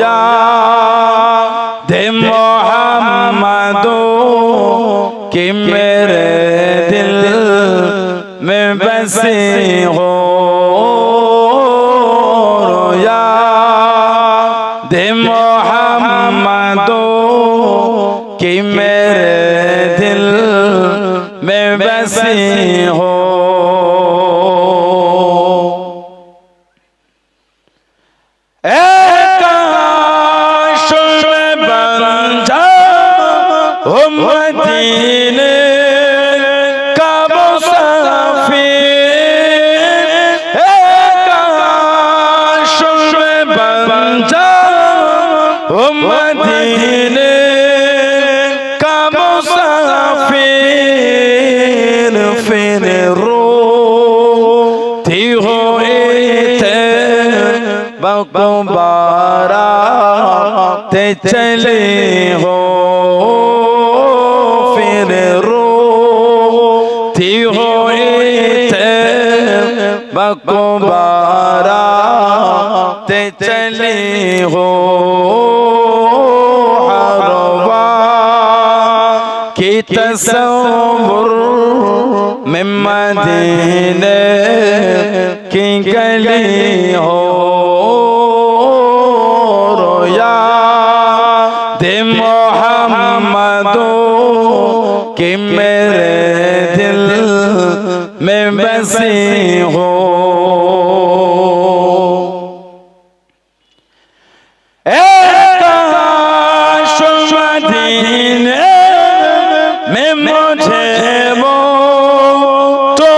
याद मोहम्मदो कि मेरे दिल में बसे हो याद मोहम्मदो कि मेरे दिल में बसे हो। मदीने का मुसाफिर काश में बन जाऊं मदीने का मुसाफिर फिर रोती हुई थे बाराते चले हो बाराते चली हो हरवा की तस्वुर में मदीने की गली हो याद मोहम्मदो कि मेरे दिल में बसी हो। काश मदीने में मुझे वो तो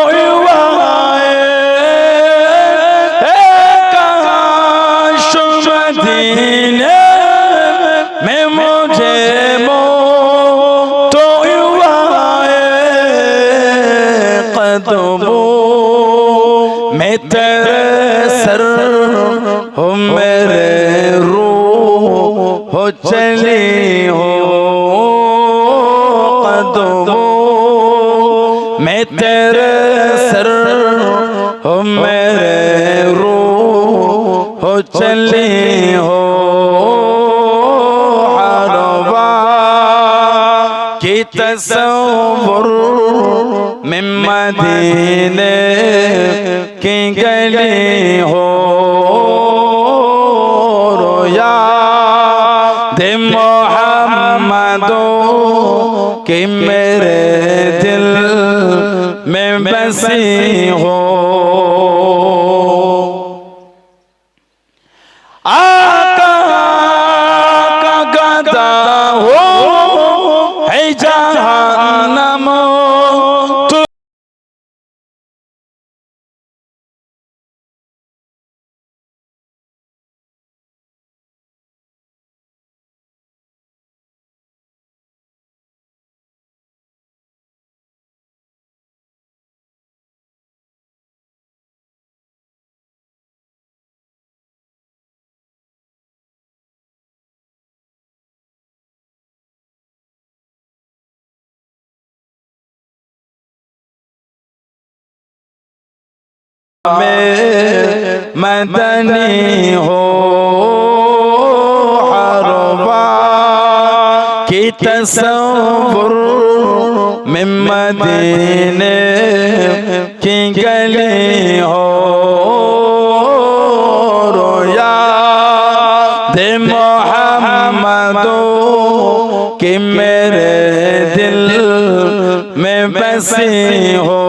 काश मदीने में मुझे वो तो कदमों में तेरे सर हो मेरे रूह हो चली हो कदमों में तेरे सर हो मेरे रूह हो चली हो हरवा की तस्वुर में मदीने की गली हो याद मोहम्मदो कि मेरे दिल में बसी हो। आका का गदा हो है जहन्नम में मदनी हो हरवा की तस्वुर में मदीने की गली हो याद मोहम्मदो कि मेरे दिल में बसी हो।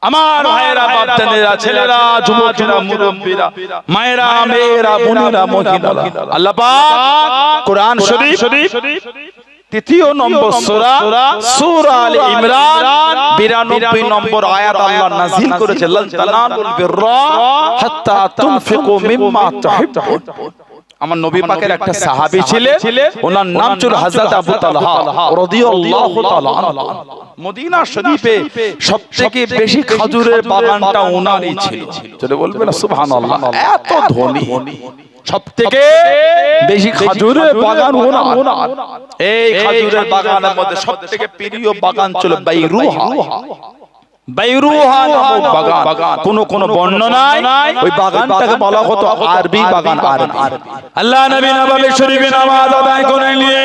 আমার ভাইরা বাপজানেরা ছেলেরা যুবকেরা মুরব্বিরা মায়েরা মেয়েরা বোনেরা মহিলারা আল্লাহ পাক কোরআন শরীফ তৃতীয় নম্বর সূরা সূরা আলে ইমরান 92 নম্বর আয়াত আল্লাহ নাযিল করেছে লান তানালুল বিররা হাত্তা তুনফিকু মিম্মা তুহিব্বুন। আমার নবী পাকের একটা সাহাবী ছিলেন, ওনার নাম ছিল হযরত আবু তালহা রাদিয়াল্লাহু তাআলা আনহু। মদিনা শরীফে সবথেকে বেশি খেজুরের বাগানটা ওনারই ছিল। চলে বলবেন সুবহানাল্লাহ, এত ধনী, সবথেকে বেশি খেজুরের বাগান ওনার। এই খেজুরের বাগানের মধ্যে সবথেকে প্রিয় বাগান ছিল বাইরুহা। বাইরুহা নামক বাগান, কোন বর্ণনায় ওই বাগানটাকে বলা হতো আরবি বাগান। আরবি আল্লাহ নবী নববী শরীফে নামাজ আদায় করে নিয়ে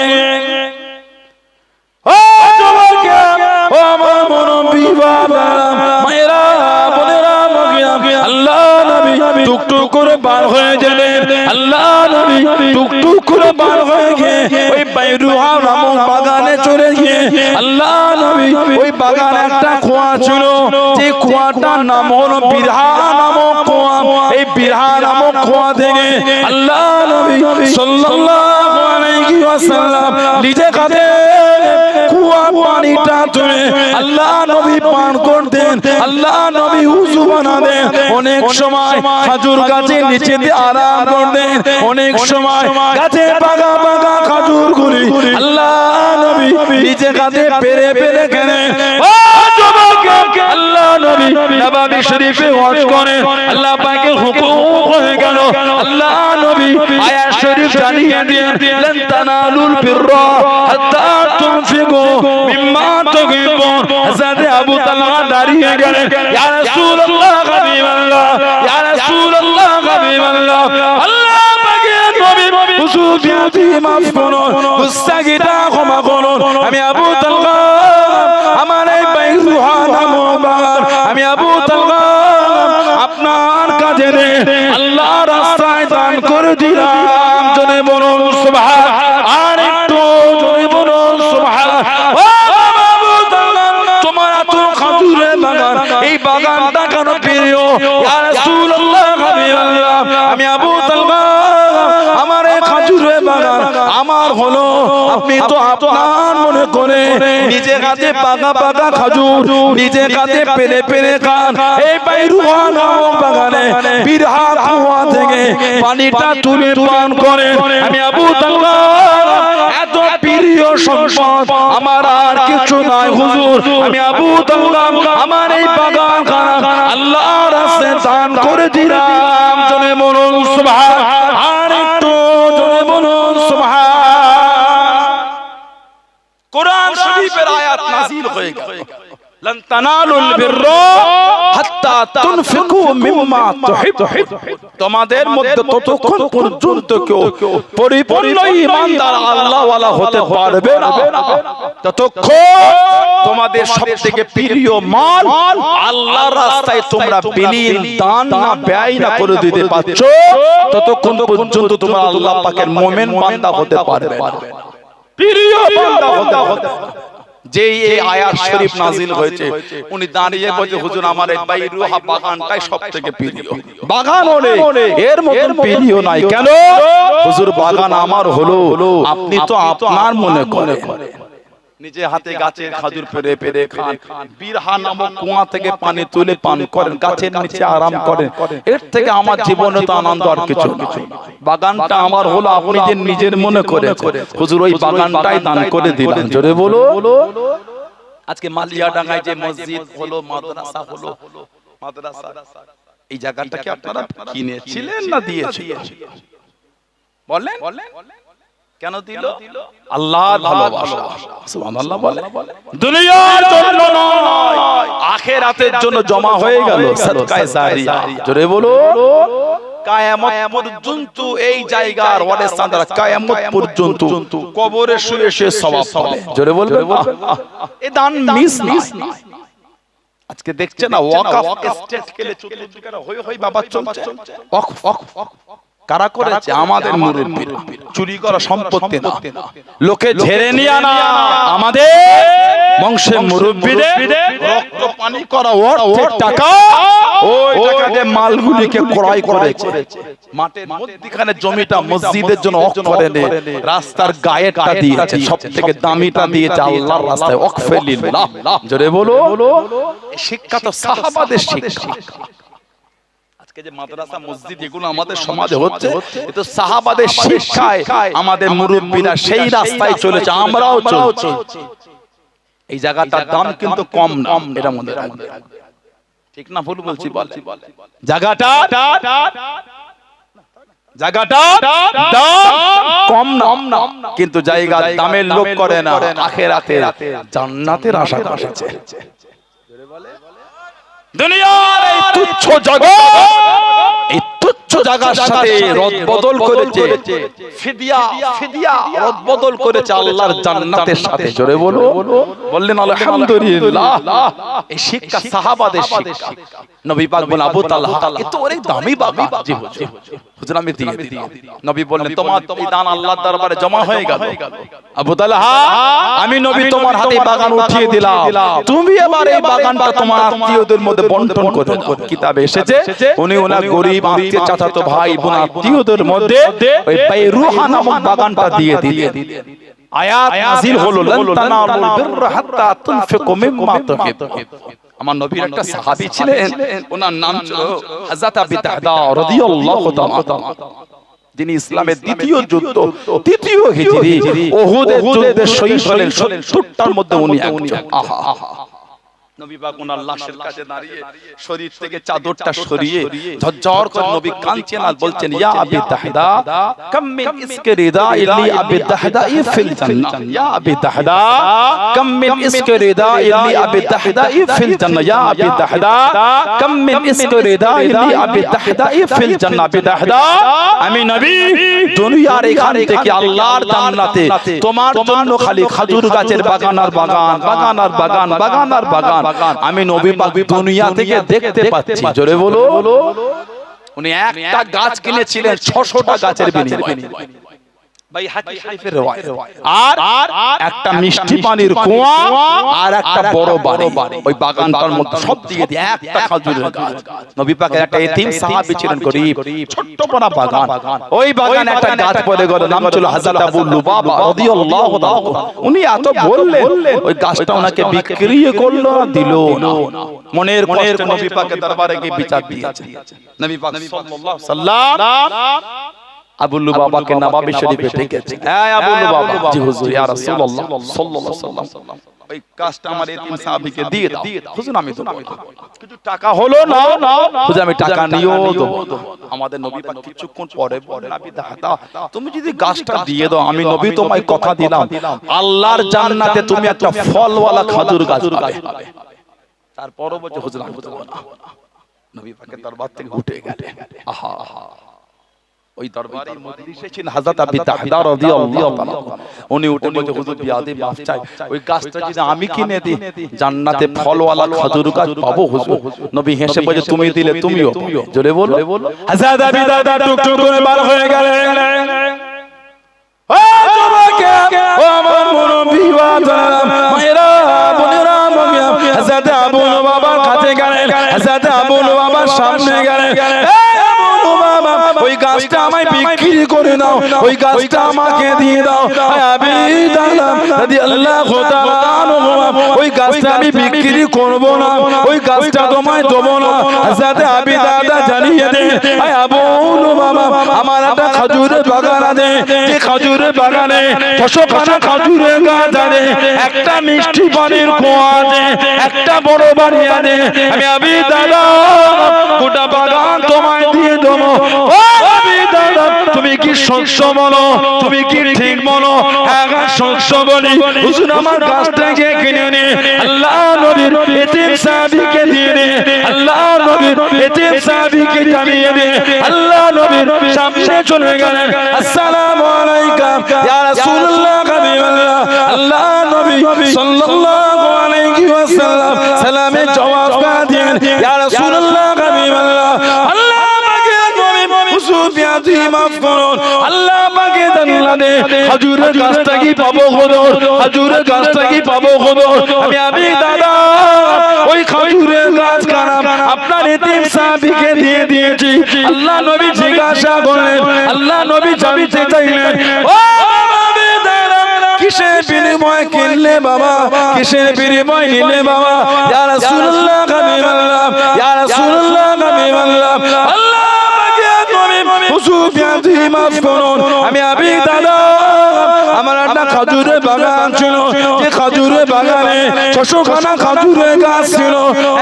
ও যুবক, ও আমার মুরব্বি বাবা মায়েরা বোনেরা, আল্লাহ নবী টুকটুক করে বার হয়ে গেলেন। আল্লাহ নবী টুকটুক করে বার হয়ে গিয়ে ওই বাইরুহা নামক বাগানে চলে গিয়ে আল্লাহ নবী ওই বাগানে একটা কুয়া ছিল, যে কুয়াটার নাম হলো বিরহা নামক কুয়া। এই বিরহা নামক কুয়া থেকে আল্লাহ নবী সাল্লাল্লাহু আলাইহি ওয়াসাল্লাম নিজে কাঁধে কুয়া পানিটা তুলে আল্লাহ নবী পান করতেন। আল্লাহ নবী উযু বানাতেন, অনেক সময় খেজুর গাছের নিচে দিয়ে আরাম করতেন, অনেক সময় গাছে পাকা পাকা খেজুরগুলি আল্লাহ নবী নিজে কাঁধে পেরে পেরে খেলেন। আল্লাহ নবী নববী শরীফে ওয়াজ করেন, আল্লাহ পাকের হুকুম হয়ে গেল। আল্লাহ নবী আয়াত শরীফ জানিয়ে দিলেন, লান তানালুল বিররা হাত্তা তুনফিকু মিম্মা তুহিব্বুন। হযরত আবু তালহা দাঁড়িয়ে গেলেন, ইয়া রাসূলুল্লাহ হাবিবাল্লাহ, ইয়া রাসূলুল্লাহ হাবিবাল্লাহ, আল্লাহ পাকের নবী হুজুর বিয়াতি মাফ করুন, গুস্তাগিটা ক্ষমা করুন। আমি আবু তালহা আমার এই বাইরুহা নামক বাগান আমি আবু তালহা আপনার কাছে আল্লাহর রাস্তায় দান করে দিলাম। জনে বলুন সুবহান, আর একটু জনে বলুন সুবহান। ও আবু তালহা, তোমার এত খেজুরের বাগান, এই বাগানটা কেন প্রিয়? ইয়া রাসূলুল্লাহ হাবিবাল্লাহ, আমি আবু তালহা আমার এই খেজুরের বাগান আমার হলো, আপনি তো আপনার মনে করে নিজে কাছে পাকা পাকা খেজুর নিজে কাছে পেরে পেরে খান। এই বাইরুহা নামক বাগানে বিরহা কুয়া থেকে পানিটা তুলে পান করেন। আমি আবু তালহা এত প্রিয় সম্পদ আমার আর কিছু নাই হুজুর। আমি আবু তালহা আমার এই বাগান খানা আল্লাহর রাস্তায় দান করে দিলাম। জনে বলুন সুবহান, আর একটু জনে বলুন সুবহান। কোরআন শরীফের আয়াত নাযিল হয়ে গেল, লান তানালুল বিররা হাত্তা তুনফিকু মিম্মা তুহিব্বুন। তোমাদের মধ্যে ততক্ষণ পর্যন্ত কেউ পরিপূর্ণ ঈমানদার আল্লাহ ওয়ালা হতে পারবে না ততক্ষণ তোমাদের সবথেকে প্রিয় মাল আল্লাহর রাস্তায় তোমরা বিলীন দান না ব্যয় না করে দিতে পারছো, ততক্ষণ পর্যন্ত তোমরা আল্লাহ পাকের মুমিন বান্দা হতে পারবে না, প্রিয় বান্দা হতে। যেই এই আয়াত শরীফ নাযিল হয়েছে, উনি দাঁড়িয়ে বলছে, হুজুর আমার এই বাইরুহা বাগানটাই সবথেকে প্রিয় বাগান, হলে এর মতন প্রিয় নাই। কেন হুজুর? বাগান আমার হলো, আপনি তো আপনার মনে করে নিজে হাতে গাছের খেজুর পেরে পেরে খান, বিরহা নামক কুয়া থেকে পানি তুলে পান করেন, গাছের নিচে আরাম করেন, এর থেকে আমার জীবনে তো আনন্দ আর কিছু না। বাগানটা আমার হলো, আপনি যে নিজের মনে করে হুজুর ওই বাগানটাই দান করে দিলেন। জোরে বলো। আজকে মালিয়াডাঙ্গায় যে মসজিদ হলো, মাদ্রাসা হলো, মাদ্রাসা এই জায়গাটা কি আপনারা কিনেছিলেন না দিয়েছিলেন? বলেন কেন দিল? আল্লাহর ভালোবাসা। সুবহানাল্লাহ বলে। দুনিয়ার জন্য নয়, আখিরাতের জন্য জমা হয়ে গেল সাদকায়ে জারিয়া। জোরে বলো। কিয়ামত পর্যন্ত এই জায়গার ওয়ারেসানরা কিয়ামত পর্যন্ত কবরে শুয়ে শুয়ে সওয়াব পাবে। জোরে বলবেন। এই দান মিস না। আজকে দেখছেন না ওয়াকফ এস্টেট কেলে চতুর্দিকে হই বাবা চলছে। ওয়াকফ কারা করেছে? আমাদের মুরব্বিরা। চুরি করা সম্পত্তি না, লোকে ঝেড়ে নিয়ে আনা আমাদের বংশের মুরব্বিদের রক্ত পানি করা অর্থের টাকা, ওই টাকা দিয়ে মালগুলিকে ক্রয় করেছে। মাঠের মধ্যখানে জমিটা মসজিদের জন্য ওয়াকফ করে নে, রাস্তার গায়েটা দিয়েছে, সবথেকে দামিটা দিয়েছে আল্লাহর রাস্তায় ওয়াকফে লিল্লাহ। জোরে বলো। শিক্ষা তো সাহাবাদের শিক্ষা। আজকে যে মাদ্রাসা মসজিদ এগুলো আমাদের সমাজে হচ্ছে, এ তো সাহাবাদের শিক্ষায় আমাদের মুরব্বিরা সেই রাস্তায় চলেছে, আমরাও চলছি। এই জায়গাটার দাম কিন্তু কম না, এটা মনে রাখবেন। ঠিক না ভুল বলছি? বলে জায়গাটা কম না, কিন্তু জায়গার দামের লোভ করে না, আখিরাতে জান্নাতের আশা করেছে। দুনিয়ার এই তুচ্ছ জগৎ, এই তুচ্ছ জায়গার সাথে রদবদল করেছে, ফিদিয়া রদবদল করেছে আল্লাহর জান্নাতের সাথে। জোরে বলো, বললেন আলহামদুলিল্লাহ। এই শিক্ষা সাহাবাদের শিক্ষা। নবী পাক বলেন আবু তালহা, এ তো অনেক দামি বাবা। জি হুজুর, আমি দিয়ে দিলাম। নবী বললেন তোমার এই দান আল্লাহর দরবারে জমা হয়ে গেল। আবু তালহা, আমি নবী তোমার হাতে বাগান উঠিয়ে দিলাম, তুমি এবার এই বাগানটা তোমার আত্মীয়দের মধ্যে বন্টন করে দাও। কিতাবে এসেছে উনি ওনার গরিব আত্মীয়, চাচাতো ভাই বোন আত্মীয়দের মধ্যে ওই বাইরুহা নামক বাগানটা দিয়ে দিলেন। আয়াত নাযিল হলো, লান তানালুল বিররা হাত্তা তুনফিকু মিম্মা তুহিব্বুন। আমার নবীর একটা সাহাবী ছিলেন, ওনার নাম ছিল হযরত আবু দাহদা রাদিয়াল্লাহু তাআলা, যিনি ইসলামের দ্বিতীয় যুদ্ধ, তৃতীয় হিজরি উহুদের যুদ্ধে শহীদ হলেন। 70টার মধ্যে উনি একজন। আহা, নবী পাক ওনার লাশের কাছে দাঁড়িয়ে শরীর থেকে চাদরটা সরিয়ে ঝরঝর করে নবী কাঁদছেন আর বলছেন, ইয়া আবি দাহদা কাম মিন ইসকি রিদা ইল্লি আবি দাহদা ফিল জান্নাহ, ইয়া আবি দাহদা কাম মিন ইসকি রিদা ইল্লি আবি দাহদা ফিল জান্নাহ, ইয়া আবি দাহদা কাম মিন ইসকি রিদা ইল্লি আবি দাহদা ফিল জান্নাহ। আবি দাহদা, আমি নবী দুনিয়ার এখান থেকে আল্লাহর জান্নাতে তোমার জন্য খালি খেজুর গাছের বাগান আর বাগান, বাগান আর বাগান, বাগান আর বাগান আমি নবী পাক দুনিয়া থেকে দেখতে পাচ্ছি। জোরে বলো। উনি একটা গাছ কিনেছিলেন 600টা গাছের বিনিময়ে। ভাই হাদিস শরীফের riwayat। আর একটা মিষ্টি পানির কুয়া আর একটা বড় বাড়ি, ওই বাগানটার মধ্যে সব দিয়ে একটা খেজুরের গাছ। নবী পাকের একটা এতিম সাহাবী ছিলেন, গরীব, ছোট্ট পানা বাগান। ওই বাগানে একটা গাছ পড়ে গেল, নাম ছিল হযরত আবু লুবাবা রাদিয়াল্লাহু তাআলা। উনি এত বললেন, ওই গাছটা ওনাকে বিক্রি করলো না, দিল না। মনের কষ্টে নবী পাকের দরবারে গিয়ে বিচার দিয়েছে। নবী পাক সাল্লাল্লাহু আলাইহি সাল্লাম আবু লুবাবাকে নবাবী শরীফে ডেকেছে। এই আবু লুবাবা, জি হুজুর, ইয়া রাসূলুল্লাহ সাল্লাল্লাহু আলাইহি ওয়াসাল্লাম, ওই কাজটা আমার এতিম সাহাবীকে দিয়ে দাও। হুজুর, আমি তো কিছু টাকা হলো না, হুজুর আমি টাকা নিও দেব। আমাদের নবী পাক কিছুক্ষণ পরে বলেন, আবি দাহদা, তুমি যদি গাছটা দিয়ে দাও, আমি নবী তোমায় কথা দিলাম আল্লাহর জান্নাতে তুমি একটা ফলওয়ালা খেজুর গাছ পাবে। তারপরও বলছে, হুজুর আমি দেব না। নবী পাকের দরবার থেকে উঠে গেলেন। আহা, ওই দরবারে মজলিসে ছিলেন হযরত আবু দাহদা রাদিয়াল্লাহু তাআলা। উনি উঠে বলছে, হুজুর বিয়াদে মাফ চাই, ওই গাছটা যদি আমি কিনে দিই জান্নাতে ফলওয়ালা খেজুর গাছ পাবো হুজুর। নবী হেসে বলে, তুমি দিলে তুমিও। জোরে বলো। হযরত আবু দাহদা টুকটুক করে বার হয়ে গেলেন। ও যুবক, ও আমার মুরব্বি বাজার মায়েরা বোনেরা, হযরত আবু লুবাবার কাছে গেলেন, হযরত আবু লুবাবার সামনে গেলেন। ওই গাছটা আমায় বিক্রি করে দাও, ওই গাছটা আমাকে দিয়ে দাও। আবি দাহদা রাদিয়াল্লাহু তাআলা আনহু, ওই গাছটা আমি বিক্রি করব না, ওই গাছটা তোমায় দেব না। হযরত আবি দাহদা জানিয়ে দেন, আবু লুবাবা, আমার একটা খেজুরের বাগান আছে, যে খেজুরের বাগানে 600খানা খেজুরের গাছ আছে, একটা মিষ্টি পানির কুয়া আছে, একটা বড় বাড়ি আছে। আমি আবি দাহদা গোটা বাগান তোমায় দিয়ে দেবো। তুমি কি সত্য বলো, তুমি কি ঠিক বলো? আগে সত্য বলি, হুজুর আমার গাছটাকে কিনে নে, আল্লাহ নবীর এতিম সাহাবীকে দিয়ে দে, আল্লাহ নবীর এতিম সাহাবীকে জানিয়ে দে। আল্লাহ নবীর সামনে চলে গেলেন, আসসালামু আলাইকুম ইয়া রাসূলুল্লাহ, হাবিবাল্লাহ। আল্লাহ নবী সাল্লাল্লাহু আলাইহি ওয়াসাল্লাম সালামে জবাব দেন, ইয়া রাসূলুল্লাহ, হাবিবাল্লাহ। আল্লাহ মাফ করুন, আল্লাহ পাকে জান্নাতে খেজুরের গাছটা কি পাবো হুজুর? খেজুরের গাছটা কি পাবো হুজুর? আমি আবি দাদা ওই খেজুরের গাছ কারাম আপনার এতিম সাহাবীকে দিয়ে দিয়েছি। আল্লাহ নবী জিজ্ঞাসা করলেন, আল্লাহ নবী জানতে চাইলেন, ও আবি দাদা কিসের বিনিময়ে কিনলে বাবা, কিসের বিনিময়ে নিলে বাবা? ইয়া রাসূলুল্লাহ, হাবিবাল্লাহ, ইয়া রাসূলুল্লাহ, হাবিবাল্লাহ। ব্যাধি মাফ করুন। আমি আবি দাদা আমার একটা খাজুরের বাগান ছিল, যে খাজুরের বাগানে 600খানা খাজুরের গাছ ছিল,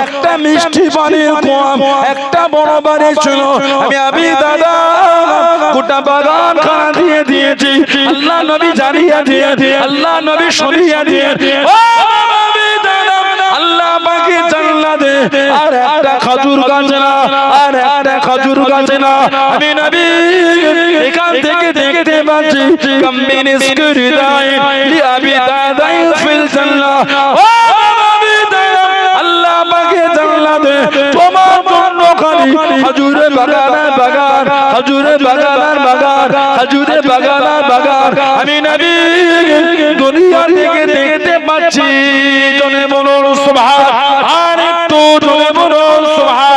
একটা মিষ্টি পানির কুয়া, একটা বড় বাড়ি ছিল। আমি আবি দাদা গোটা বাগান খানা দিয়ে দিয়েছি। আল্লাহ নবী জানিয়ে দিয়ে, আল্লাহ নবী শুনিয়ে দিয়ে, আল্লাহ আমাকে জান্নাতে আর একটা খাজুর গাছ না, আর একটা খাজুর গাছ না। আমি নবী এখান থেকে দেখতে পাচ্ছি কামিন ইসকুরিদাই লি আবি দাদাই ফিল জান্নাহ। ও আবি দাদা আল্লাহ আমাকে জান্নাতে তোমার জন্য খালি খাজুরের বাগানের বাগান, খাজুরের বাগানের বাগান, খাজুরের বাগানের বাগান আমি নবী দুনিয়া থেকে দেখতে পাচ্ছি। জনে বলুন সুবহান, আর একটু জনে বলুন সুবহান।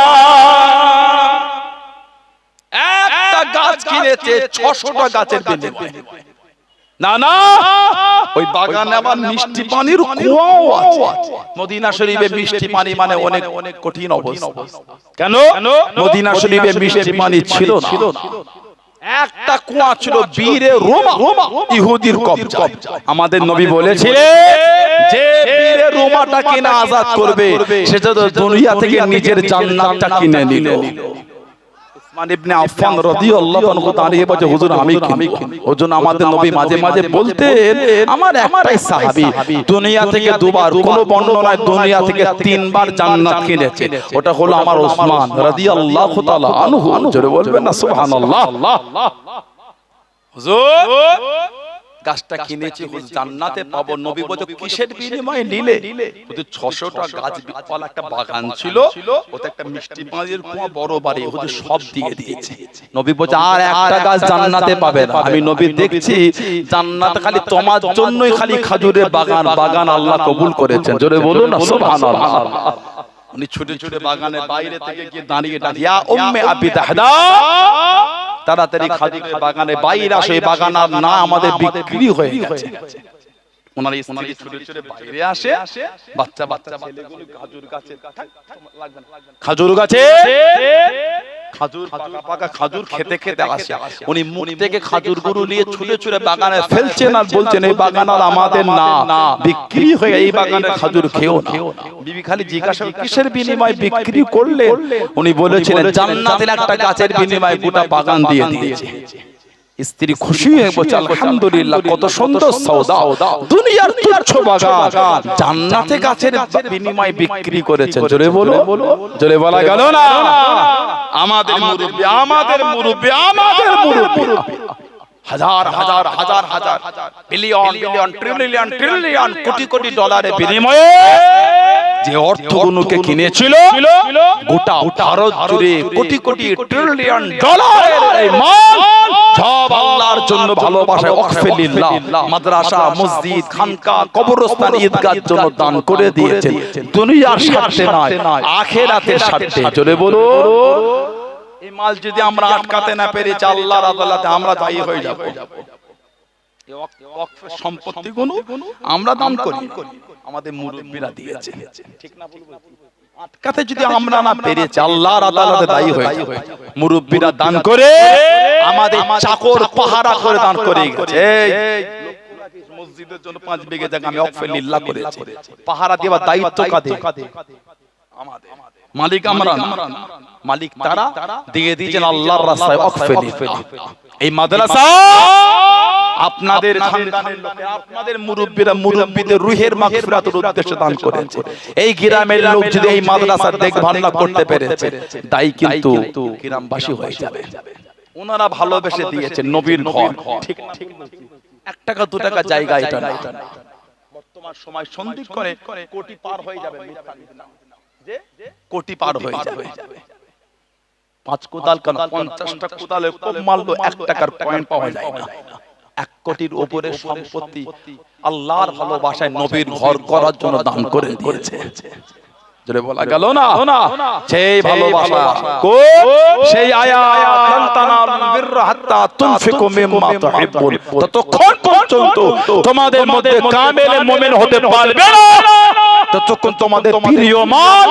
একটা গাছ কিনেছে 600টা গাছের বিনিময়ে। না না, ওই বাগানে আবার মিষ্টি পানির কুয়াও আছে। মদিনা শরীফে মিষ্টি পানি মানে অনেক অনেক কঠিন অবস্থা। কেন? মদিনা শরীফে মিষ্টি পানি ছিল না। একটা কুয়া ছিল বীরে রোমা, ইহুদির কবজা। আমাদের নবী বলেছিলেন যে বীরে রোমাটা কিনে আজাদ করবে, সে তো দুনিয়া থেকে নিজের জান্নাতটা কিনে নিল। উসমান ইবনে আফফান রাদিয়াল্লাহু আনহু দাঁড়িয়ে বলে, হুজুর আমি কিনবো। ওজন আমাদের নবী মাঝে মাঝে বলতেন, আমার একটাই সাহাবী দুনিয়া থেকে দুবার, কোন বর্ণনায় দুনিয়া থেকে 3 বার জান্নাত কিনেছে, ওটা হলো আমার উসমান রাদিয়াল্লাহু তাআলা আনহু। জোরে বলবেন না সুবহানাল্লাহ। হুজুর গাছটা কিনেছি জান্নাতে পাবো। নবী বলে কিসের বিনিময়ে নিলে? ওদের 600টা গাছ বিশাল একটা বাগান ছিল, ওতে একটা মিষ্টি পানির কুয়া, বড় বাড়ি, ওদের সব দিয়ে দিয়েছে। নবী বলে আর একটা গাছ জান্নাতে পাবে না। আমি নবী দেখছি জান্নাত খালি তোমার জন্যই, খালি খাজুরের বাগান, বাগান আল্লাহ কবুল করেছেন। জোরে বলুন না সুবহানাল্লাহ। উনি ছুটে ছুটে বাগানের বাইরে থেকে গিয়ে দাঁড়িয়ে ইয়া উম্মে আবি দাহদা, তাড়াতাড়ি খাজুরের বাগানে বাইরে আসে, বাগান আর না আমাদের বিক্রি হয়ে গেছে। ওনার স্ত্রী ছুটে ছুটে বাইরে আসে, বাচ্চা বাচ্চা ছেলেগুলো খাজুর গাছে, খাজুর গাছে খাজুর পাকা পাকা খাজুর খেতে খেতে আসে। উনি মুখ থেকে খাজুর গুরু নিয়ে ছুটে ছুটে বাগানে ফেলছেন আর বলছেন এই বাগান আর আমাদের না, বিক্রি হয়ে এই বাগানে খাজুর খেও না। বিবি খালি জিজ্ঞাসা কিসের বিনিময়ে বিক্রি করলে? উনি বলেছিলেন জান্নাতের একটা গাছের বিনিময়ে গোটা বাগান দিয়ে দিয়েছে। স্ত্রী খুশি হয়ে বলছে আলহামদুলিল্লাহ, কত সুন্দর সওদা, দুনিয়ার তুচ্ছ বাগান জান্নাতে গাছের বিনিময়ে বিক্রি করেছে। জোরে বলো, জোরে বলা গেল না? আমাদের মুরব্বি, আমাদের মুরব্বি, আমাদের মুরব্বি হাজার হাজার হাজার হাজার billion billion trillion trillion crore crore ডলারের বিনিময়ে যে অর্থগুলোকে কিনেছিল, গোটা ভারত জুড়ে কোটি কোটি ট্রিলিয়ন ডলারের এই মাল সব আল্লাহর জন্য ভালোবাসায় ওয়াকফে লিল্লাহ, মাদ্রাসা, মসজিদ, খানকা, কবরস্থান, ঈদগাহর জন্য দান করে দিয়েছেন। দুনিয়ার স্বার্থে নয়, আখিরাতের স্বার্থে। জোরে বলো, এই মাল যদি আমরা আটকাতে না পেরেছি আল্লাহর আদালতে আমরা দায়ী হয়ে যাব। এই ওয়াকফের সম্পত্তিগুলো আমরা দান করি, আমাদের মুরব্বিরা দিয়েছে, ঠিক না? বলবো আটকাতে যদি আমরা না পেরেছি আল্লাহর আদালতে দায়ী হয়ে যাব। মুরব্বিরা দান করে, আমাদের চাকর পাহারা করে দান করে গেছে। মসজিদের জন্য 5 বিঘা জায়গা আমি ওয়াকফে লিল্লাহ করেছি, পাহারা দেওয়ার দায়িত্ব কাদের? আমাদের। মালিক আমরা না, মালিক তারা দিয়ে দিয়েছেন আল্লাহর রাস্তায় ওয়াকফে লিল্লাহ। এই মাদ্রাসা আপনাদের খানদানের লোকে, আপনাদের মুরব্বিরা মুরব্বিদের রুহের মাগফিরাতের উদ্দেশ্যে দান করেছে। এই গ্রামের লোক যদি এই মাদ্রাসার দেখভাল না করতে পেরেছে, দায়ী কিন্তু গ্রামবাসী হয়ে যাবে। ওনারা ভালোবেসে দিয়েছেন নবীর ঘর, ঠিক ঠিক 1 টাকা 2 টাকা জায়গা এটা না। বর্তমান সময় সন্ধিক করে কোটি পার হয়ে যাবে, যে কোটি পার হয়ে যাবে। 5 কোদাল কেন 50টা কোদালে কম মারলো 1 টাকার পয়েন্ট পাওয়া যায় না। 1 কোটির উপরে সম্পত্তি আল্লাহর ভালোবাসায় নবীর ঘর করার জন্য দান করে দিয়েছে। জোরে বলা গেল না? সেই ভালোবাসা কো, সেই আয়াত লান তানালুল বিররা হাত্তা তুনফিকু মিম্মা তুহিব্বুন, ততক্ষণ পর্যন্ত তোমাদের মধ্যে কামেল মুমিন হতে পারবে না ততক্ষণ তোমাদের প্রিয় মাল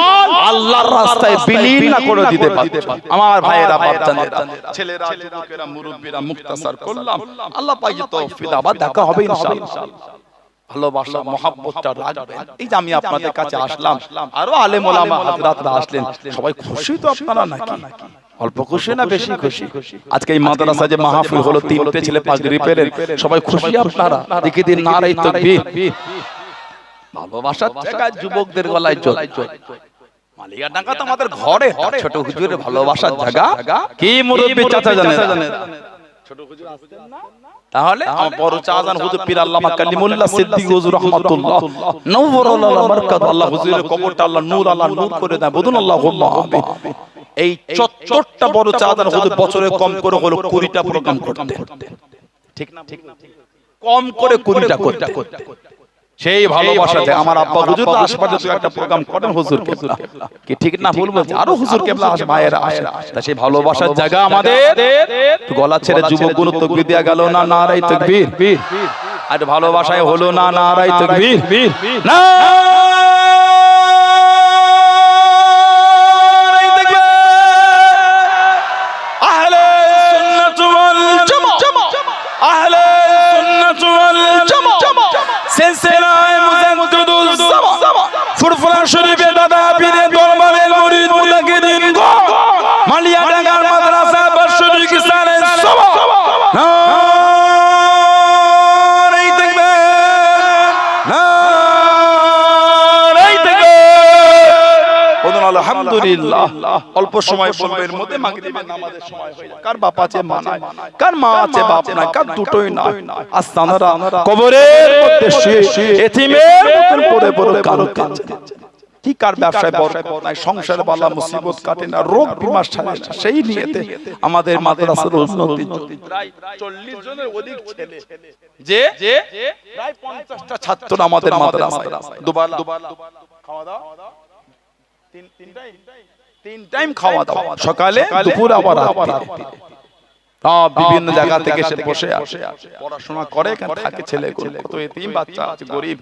আল্লাহর রাস্তায় বিলীন না করে দিতে পারবে। আমার ভাইয়েরা, বাপজানেরা, ছেলেরা, যুবকেরা, মুরব্বিরা, মুক্তাসার করলাম, আল্লাহ পাক তৌফিক। আবার দেখা হবে ইনশাআল্লাহ। ভালোবাসা মহব্বতটা রাখবেন। এই যে আমি আপনাদের কাছে আসলাম, আরো আলেম ওলামা হযরতরা আসলেন, সবাই খুশি তো আপনারা নাকি? অল্প খুশি না বেশি খুশি? আজকে এই মাদ্রাসা যে মাহফিল হলো, তিনটে ছেলে পাগড়ি পরে, সবাই খুশি আপনারা? দেখে দিন নারায়ে তাকবীর। ভালোবাসার জায়গায় যুবকদের গলায় জোর। মালিয়াডাঙ্গা তো আমাদের ঘরে, ছোট হুজুরের ভালোবাসার জায়গা। কি মুরব্বি চাচা জানেন? ছোট হুজুর আসতেন না? তাহলে আমার বড় চাচান হুজুর পীর আল্লামা কালিমুল্লাহ সিদ্দিক হুজুর রাহমাতুল্লাহ নওয়ারাল্লাহ বারাকাত, আল্লাহ হুজুরের কবরটা আল্লাহ নূর করে দেয়। বলুন আল্লাহুম্মা আমিন। এই চত্বরটা বড় চাচান হুজুর বছরে কম করে হলো 20টা প্রোগ্রাম করতেন। ঠিক না? কম করে 20টা করতেন। সেই ভালোবাসা যে আমার আব্বা হুজুর আশপাশে তো একটা প্রোগ্রাম করেন হুজুর কেবলা, কি ঠিক না ভুল বলছি? আরো হুজুর কেবলা আসে, মায়েরা আসে। তা সেই ভালোবাসার জায়গা আমাদের গলা ছেড়ে যুবকগুলো তাকবীর দেয়া গেল না? নারায়ে তাকবীর। আর ভালোবাসায় হলো না? নারায়ে তাকবীর। না সিলসিলায়ে মুজাদ্দিদুল জামান ফুরফুরা শরীফে দাদা পীরের দরবারের মুরিদ মুতাকিদিন গো মালিয়াডাঙ্গার মাদ্রাসা বার্ষিক সালে সবা নারায়ে তাকবীর, নারায়ে তাকবীর। বলুন আলহামদুলিল্লাহ। অল্প সময় বলবো, এর মধ্যে মাগরিবের নামাজের সময় হয়ে যায়। কার বাপ আছে মা নাই? কার মা আছে বাপ নাই? কার দুটোই নাই? আস্তানারা কবরের মধ্যে শুয়ে এতিমের মতন পড়ে পড়ে কাঁদছে। কি কার ব্যবসায় বরকত নাই, সংসারে বালা মুসিবত কাটে না, রোগ বিমার ছাড়ে না, সেই নিয়েতে আমাদের মাদ্রাসার উন্নতি। প্রায় 40 জনের অধিক ছেলে, যে প্রায় 50টা ছাত্র আমাদের মাদ্রাসায়। দুবেলা খাওয়া দাওয়া, তিন টাইম খাওয়া দাওয়া, সকালে দুপুর আবার রাতে। বিভিন্ন জায়গা থেকে এসে বসে পড়াশোনা করে, এখানে থাকে ছেলেগুলো। কত এতিম বাচ্চা আছে, গরিব।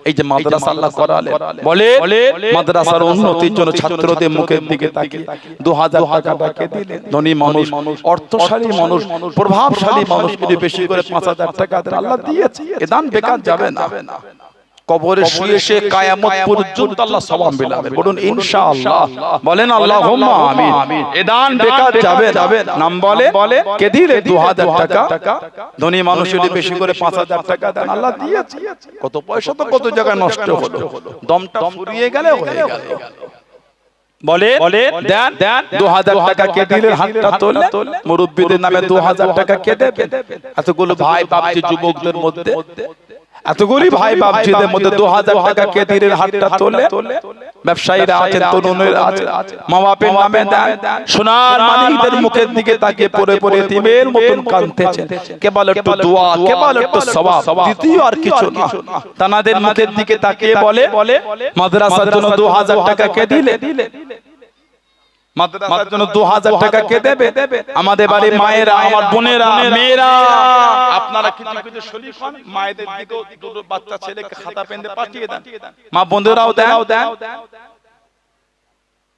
এই যে মাদ্রাসা আল্লাহ করালেন, বলে মাদ্রাসার উন্নতির জন্য ছাত্রদের মুখের দিকে তাকিয়ে 2000 টাকা দিলেন। ধনী মানুষ, অর্থশালী মানুষ, প্রভাবশালী মানুষ যদি বেশি করে 5000 টাকা দেন, আল্লাহ দিয়েছে। এ দান বেকার যাবে না। কবরে শুয়ে সে কিয়ামত পর্যন্ত আল্লাহ সওয়াব মিলাবে। বলুন ইনশাআল্লাহ। বলেন আল্লাহুম্মা আমিন। এ দান বেকার যাবে না। নাম বলে কে দিলে? 2000 টাকা। ধনী মানুষ যদি বেশি করে 5000 টাকা দেন, আল্লাহ দিয়েছে। কত পয়সা তো কত জায়গায় নষ্ট হলো, দমটা ফুরিয়ে গেলে হয়ে গেল। বলে দেন 2000 টাকা কে দিলেন? হাতটা তোলে। মুরব্বিদের নামে 2000 টাকা কে দেবে? এতগুলো ভাই বাপজি যুবকদের মধ্যে, এতগুলি ভাই বাপজিদের মধ্যে 2000 টাকা কে দিলেন? হাতটা তোলে। ব্যবসায়ীরা আছেন, তরুণেরা আছেন, মা বাপের নামে দেন। সোনার মানিকদের মুখের দিকে তাকিয়ে পড়ে পড়ে এতিমের মতন কাঁদতেছেন। কেবল একটু দোয়া, কেবল একটু সওয়াব, দ্বিতীয় আর কিছু না। তানাদের মুখের দিকে তাকিয়ে বলে মাদ্রাসার জন্য 2000 টাকা কে দিলে? মাদ্রাসার জন্য 2000 টাকা কে দেবে? আমাদের বাড়ির মায়েরা, আমার বোনেরা, মেয়েরা, আপনারা কিছু কিছু শরীক হন, মায়েদের দিকেও দুটো বাচ্চা ছেলেকে খাতা পেন দিয়ে পাঠিয়ে দেন। মা বন্ধুরাও দেন।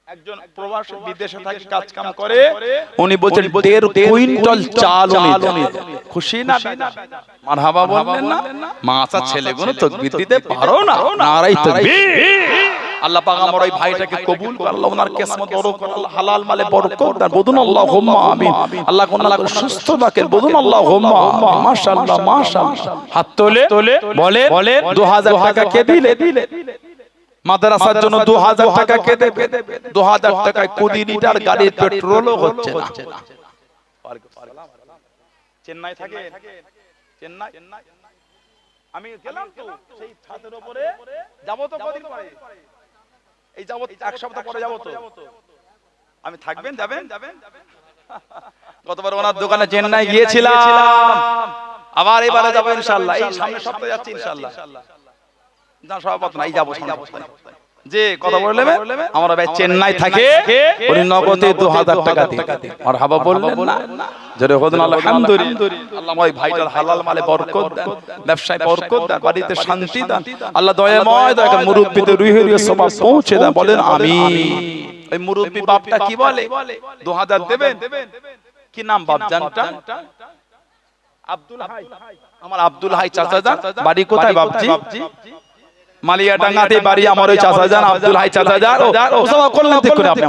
একজন প্রবাসী বিদেশে থেকে কাজ কাম করে, উনি বলছেন 1.5 কুইন্টাল চাল উনি দেন। খুশি না? মারহাবা বললেন না? মাসা ছেলেগুলো তাকবীর দিতে পারো না? নারায়ে তাকবীর। আল্লাহ পাক আমার ওই ভাইটাকে কবুল করে, আল্লাহ ওনার কিসমত বড় করে, আল্লাহ হালাল মালে বরকত দেন। বলুন আল্লাহুম্মা আমিন। আল্লাহ ওনাকে সুস্থ রাখেন। বলুন আল্লাহুম্মা আমিন। মাশাআল্লাহ, মাশাআল্লাহ। হাত তোলে বলে 2000 টাকা কে দিলে? মাদ্রাসার জন্য 2000 টাকা কে দেবে? 2000 টাকায় 20 লিটার গাড়ির পেট্রোলও হচ্ছে না। চেন্নাই থাকে, চেন্নাই আমি গেলাম তো, সেই ছাদের উপরে যাব তো কদিন পরে, এই যাব 1 সপ্তাহ পরে যাব তো। আমি থাকবেন, যাবেন? গতবার ওনার দোকানে চেন্নাই গিয়েছিলাম, আবার এবারে যাব ইনশাআল্লাহ। এই সামনের সপ্তাহে যাচ্ছি ইনশাআল্লাহ। না সভাপতি নাই, যাব সামনের সপ্তাহে। যে কথা বললে আমরা ভাই চেন্নাই থাকে উনি নগদে 2000 টাকা দিন মারহাবা বললেন না জোরে বলুন আলহামদুলিল্লাহ আল্লাহ ওই ভাইটার হালাল মালে বরকত দেন ব্যবসায় বরকত দেন বাড়িতে শান্তি দেন আল্লাহ দয়াময় দয়া মুরব্বিদের রুহে রুহে সওয়াব পৌঁছে দেন বলেন আমিন ওই মুরব্বি বাপটা কি বলে 2000 দেবেন কি নাম বাপ জানটা আব্দুল হাই আমার আব্দুল হাই চাচা জান বাড়ি কোথায় বাপজি মালিয়াডাঙ্গাতে বাড়ি আমার ওই চাচা জান আব্দুল হাই চাচা জান মুসাফা করলেন ঠিক করে আপনি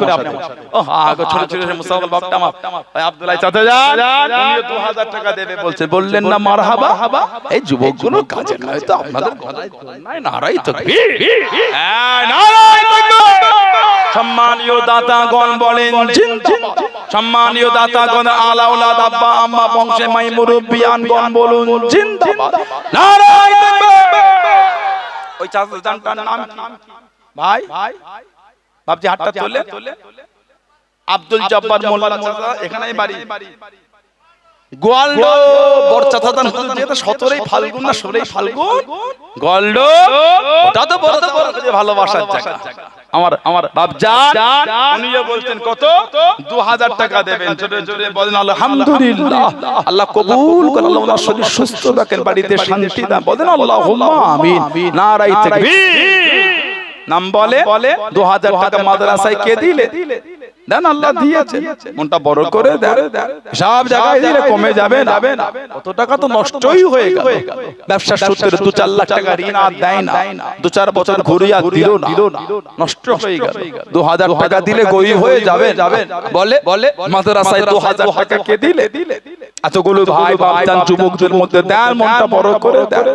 ও হ্যাঁ ছোট ছোট মুসাফা বাপটা আমার ভাই আব্দুল হাই চাচা জান উনি 2000 টাকা দেবে বলছে বললেন না মারহাবা এই যুবকগুলো কাজে নয় তো আপনাদের গলায় নাই নারাই তাকবীর হ্যাঁ নারাই তাকবীর সম্মানীয় দাতাগণ বলেন জিন্দাবাদ সম্মানীয় দাতাগণ আলাউলাদ আব্বা আম্মা বংশে মাই মুরব্বিয়ানগণ বলুন জিন্দাবাদ নারাই তাকবীর ওই চাচা জানটার নাম কি ভাই বাপজি হাতটা তোলে আব্দুল জব্বার মোল্লা চাচা এখানেই বাড়ি গোয়ালডো বড় চাচা জান যেটা 17ই ফাল্গুন না 16ই ফাল্গুন গোয়ালডো ওটা তো বড় যে ভালোবাসার জায়গা আমার বাপজান উনিও বলতেন কত 2000 টাকা দেবেন জোরে জোরে বলেন আলহামদুলিল্লাহ আল্লাহ কবুল করে আল্লাহ ওনার শরীর সুস্থ রাখেন বাড়িতে শান্তি দেন বলেন আল্লাহুম্মা আমিন নারাই তাকবীর নাম বলে 2000 টাকা মাদ্রাসায় কে দিলে দেন আল্লাহ দিয়েছে মনটা বড় করে দেন সব জায়গায় দিলে কমে যাবে না কত টাকা তো নষ্টই হয়ে গেল ব্যবসার সূত্রে 2-4 লাখ টাকা ঋণ আর দেয় না 2-4 বছর ঘুরিয়া দিল না নষ্ট হয়ে গেল 2000 টাকা দিলে গরিব হয়ে যাবে বলে মাদ্রাসায় 2000 টাকা কে দিলে এতগুলো ভাই বাপজান যুবকদের মধ্যে দেন মনটা বড় করে দেন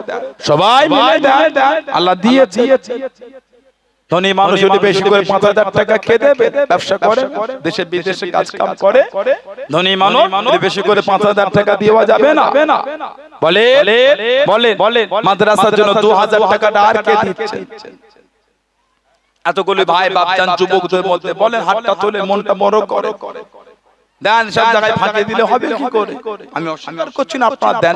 সবাই মিলে দেন আল্লাহ দিয়েছে ধনী মানুষ যদি বেশি করে 5000 টাকা খেয়ে দেবে ব্যবসা করে দেশে বিদেশে কাজ কাম করে ধনী মানুষ যদি বেশি করে 5000 টাকা দেওয়া যাবে না বলে মাদ্রাসার জন্য 2000 টাকাটা আর কে দিচ্ছে এতগুলো ভাই বাপজান যুবকদের মধ্যে বলেন হাতটা তোলে মনটা বড় করে দেন সব জায়গায় ফাঁকি দিলে হবে কি করে আমি অস্বীকার করছি না আপনারা দেন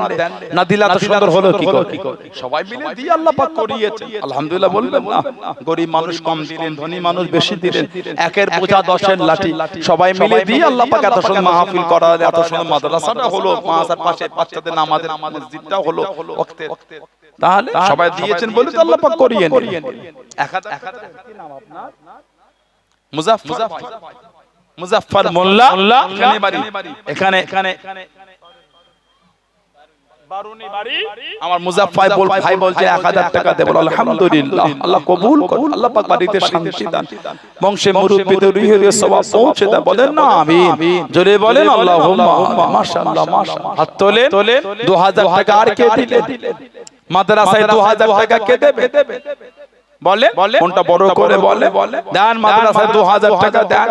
না দিলে এত সুন্দর হলো কি করে সবাই মিলে দিয়ে আল্লাহ পাক করিয়েছে আলহামদুলিল্লাহ বলবেন না গরিব মানুষ কম দিলেন ধনী মানুষ বেশি দিলেন একের বোঝা 10-এর লাঠি সবাই মিলে দিয়ে আল্লাহ পাক এত সুন্দর মাহফিল করা এত সুন্দর মাদ্রাসাটা হলো মাদ্রাসার পাশে বাচ্চাদের নামাজের মসজিদটাও হলো ওয়াক্তে তাহলে সবাই দিয়েছেন বলে তো আল্লাহ পাক করিয়ে নিলেন এক নাম আপনার মুজাফফর মোল্লা এখানে বারুনি বাড়ি আমার মুজাফফর ভাই বলছে 1000 টাকা দেব আলহামদুলিল্লাহ আল্লাহ কবুল করুন আল্লাহ পাক বাড়িতে শান্তি দান বংশে মুরব্বিদের রুহে রুহে সওয়াব পৌঁছে দেন বলেন না আমিন জোরে বলেন আল্লাহুম্মা মাশাআল্লাহ হাত তোলেন 2000 টাকা আর কে দিলে মাদ্রাসায় 2000 টাকা কে দেবে বলে কোনটা বড় করে বলে দেন মাদ্রাসায় 2000 টাকা দেন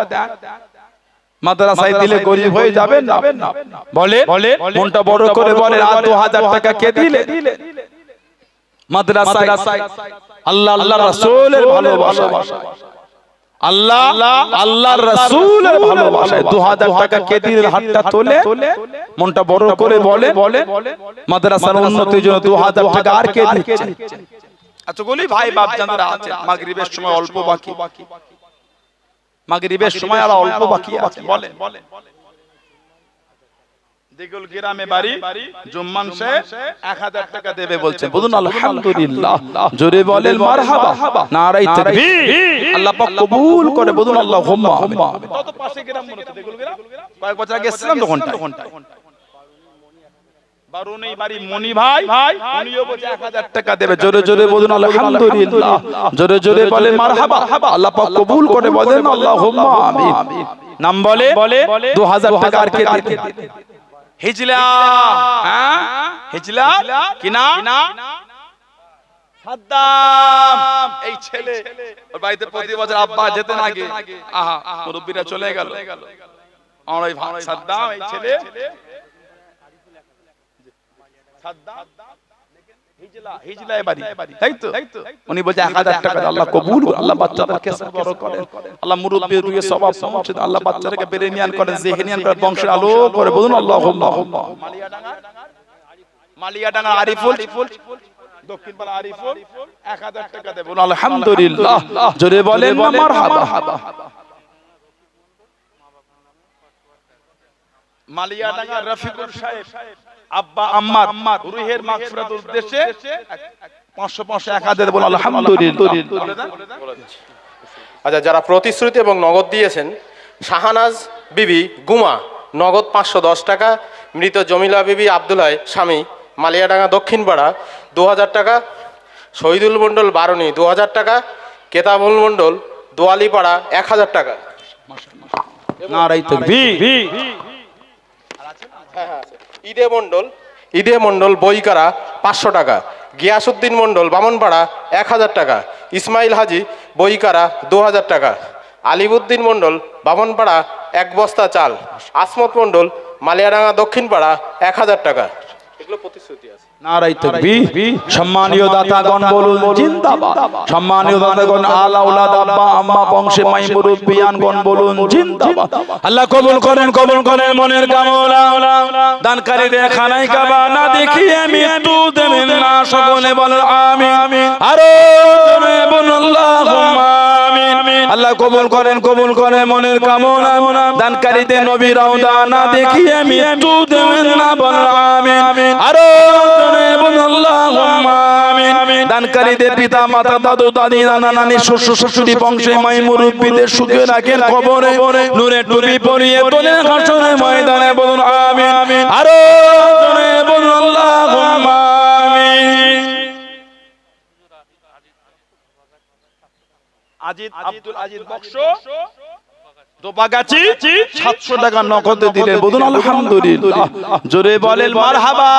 মাদ্রাসায় দিলে গরিব হয়ে যাবেন না বলে মনটা বড় করে বলে আর 2000 টাকা কে দিলে মাদ্রাসায় আল্লাহর রাসূলের ভালোবাসা আল্লাহর রাসূলের ভালোবাসায় 2000 টাকা কে দিলে হাতটা তোলে মনটা বড় করে বলে মাদ্রাসার উন্নতির জন্য 2000 টাকা আর কে দিচ্ছে এতগুলি ভাই বাপ জানরা আছে মাগরিবের সময় অল্প বাকি মাগরিবের সময় আর অল্প বাকি আছে বলে দিগুল গ্রামে বাড়ি জুম্মান সে 1000 টাকা দেবে বলছেন বলুন আলহামদুলিল্লাহ জোরে বলেন মারহাবা নারাই তাকবীর আল্লাহ পাক কবুল করে বলুন আল্লাহুম্মা আমিন কত পাশে গ্রাম মনে দিগুল গ্রাম কয়েক বছর আগে এসেছিলাম তো ঘন্টা বারুনি বাড়ি মনি ভাই উনিও বলে 1000 টাকা দেবে জোরে জোরে বলুন আলহামদুলিল্লাহ জোরে জোরে বলেন মারহাবা আল্লাহ পাক কবুল করে বলেন আল্লাহুম্মা আমিন নাম বলে 2000 টাকা আর কে দিতে হিজলা হ্যাঁ হিজলা কি না সাদ্দাম এই ছেলে ওর বাড়িতে প্রতি বছর আব্বা যেতেন আগে আহা মুরব্বিরা চলে গেল আমার ওই সাদ্দাম এই ছেলে উনি বলছে 1000 টাকা আল্লাহ কবুল আল্লাহ বাচ্চাদেরকে বড় করেন আল্লাহ মুরব্বির রুহে সওয়াব পৌঁছে দেন আল্লাহ বাচ্চাদেরকে বেরেনিয়ান করেন জেহেনিয়ান করেন বংশের আলো করে বলুন আল্লাহুম্মা মালিয়াডাঙ্গা আরিফুল দক্ষিণ পাড়া আরিফুল 1000 টাকা দেব আলহামদুলিল্লাহ জোরে বলেন না মারহাবা মালিয়াডাঙ্গা রফিকুল সাহেব আব্বা আম্মার রুহের মাগফিরাতের উদ্দেশ্যে 500 1000 দেব আলহামদুলিল্লাহ আচ্ছা যারা প্রতিশ্রুতি এবং নগদ দিয়েছেন শাহানাজ বিবি গুমা নগদ 510 টাকা মৃত জমিলা বিবি আব্দুল্লাহ স্বামী মালিয়াডাঙ্গা দক্ষিণ পাড়া 2000 টাকা শহীদুল মণ্ডল বারণী 2000 টাকা কেতাবুল মণ্ডল দোয়ালিপাড়া 1000 টাকা নারাই তাকবীর ঈদে মণ্ডল বইকারা 500 টাকা গিয়াসউদ্দিন মণ্ডল বামনপাড়া 1000 টাকা ইসমাইল হাজি বইকারা 2000 টাকা আলিবুদ্দিন মণ্ডল বামনপাড়া 1 বস্তা চাল আসমত মণ্ডল মালিয়াডাঙ্গা দক্ষিণ পাড়া 1000 টাকা এগুলো প্রতিশ্রুতি আছে নারাই তাকবীর সম্মানীয় দাতাগণ বলুন জিন্দাবাদ সম্মানীয় দাতাগণ আলা আওলাদ আব্বা আম্মা বংশে মাই মুরব্বিয়ানগণ বলুন জিন্দাবাদ আল্লাহ কবুল করেন মনের কামনা দানকারীদের খানায় কাবা না দেখিয়ে মৃত্যু দেবেন না সকলে বলেন আমিন আরো জোরে বলুন আল্লাহুম্মা আমিন আল্লাহ কবুল করেন মনের কামনা দানকারীদের নবী রওজা না দেখিয়ে মৃত্যু দেবেন না বলেন আমিন আরো দানকারীদের পিতা মাতা দাদু দাদি নানা নানি শ্বশুর শাশুড়ি বংশে মাই মুরব্বিদের সুখে রাখেন কবরে নূরে টুপি পরিয়ে তোলেন হাসরের ময়দানে বলুন আমিন আরো জোরে বলুন আল্লাহুম্মা আমিন আজিদ আব্দুল আজিদ বক্স দোপাগাছি 700 টাকা নগদে দিলেন বলুন আলহামদুলিল্লাহ জোরে বলেন মারহাবা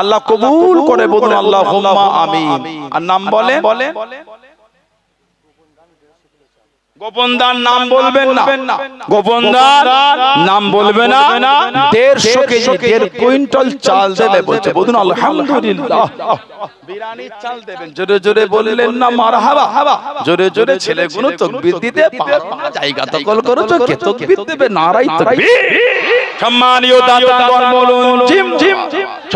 আল্লাহ কবুল করে বলুন আল্লাহুম্মা আমিন আর নাম বলেন গোপনদার নাম বলবেন না গোপনদার নাম বলবে না 150 কেজি 1.5 কুইন্টাল চাল দেবে বলছে বলুন আলহামদুলিল্লাহ বিরানি চাল দেবেন জোরে জোরে বললেন না মারহাবা জোরে জোরে ছেলেগুলো তাকবীর দিতে জায়গা দখল করেছো কে তাকবীর দেবে নারাই তাকবীর সম্মানীয় দাতাগণ বলুন জিম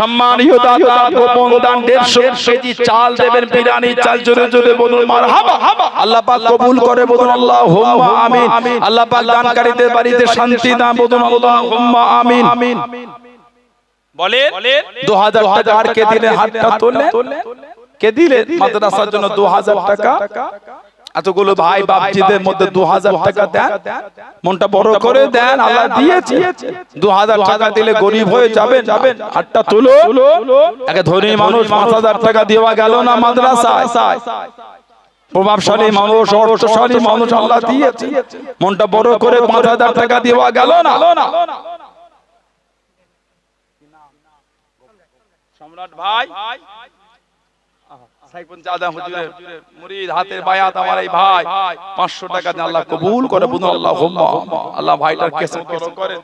সম্মানীয় দাতা গোপনদান 150 কেজি চাল দেবেন বিরানি চাল জোরে জোরে বলুন মারহাবা আল্লাহ পাক কবুল করে বলুন আল্লাহুম্মা আমিন আল্লাহ পাক দানকারীদের বাড়িতে শান্তি দান বলুন আল্লাহুম্মা আমিন বলে 2000 টাকা আর কে দিলেন হাতটা তোলে কে দিলেন মাদ্রাসার জন্য 2000 টাকা এতগুলো ভাই বাপজিদের মধ্যে 2000 টাকা দেন মনটা বড় করে দেন আল্লাহ দিয়েছে 2000 টাকা দিলে গরিব হয়ে যাবেন হাতটা তুলো একে ধনী মানুষ 5000 টাকা দেওয়া গেল না মাদ্রাসায় প্রভাবশালী মানুষ অর্থশালী মানুষ আল্লাহ দিয়েছে মনটা বড় করে 5000 টাকা দেওয়া গেল না সম্রাট ভাই সাইফুন জাদা হুজুরের মুরিদ হাতের বায়াত আমার এই ভাই 500 টাকা দিয়ে আল্লাহ কবুল করে বলুন আল্লাহুম্মা আল্লাহ ভাইটার কিসমত বড় করেন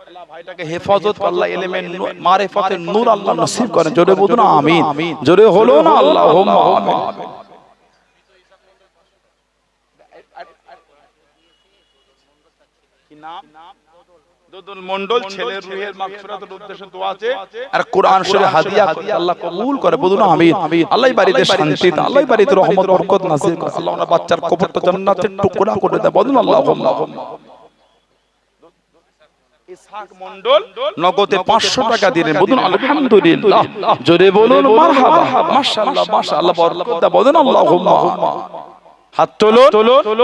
আল্লাহ ভাইটাকে হেফাজত আল্লাহ ইলমের মারিফাতের নূর আল্লাহ নসিব করেন জোরে বলুন আমিন জোরে হলো না আল্লাহুম্মা আমিন কি নাম দুদুল মণ্ডল ছেলের রুহের মাগফিরাতের উদ্দেশ্যে দোয়া আছে আর কোরআন শরীফ হাদিয়া করে আল্লাহ কবুল করে বলুন আমিন আল্লাহই বাড়িতে শান্তি দান আল্লাহই বাড়িতে রহমত বরকত নাযিল করে আল্লাহ ওনার বাচ্চার কবরটা জান্নাতের টুকরা করে দেয় বলুন আল্লাহুম্মা ইসহাক মণ্ডল নগদে 500 টাকা দিলেন বলুন আলহামদুলিল্লাহ জোরে বলুন মারহাবা মাশাআল্লাহ মাশাআল্লাহ বরকত দাও বলুন আল্লাহুম্মা হাত তোলো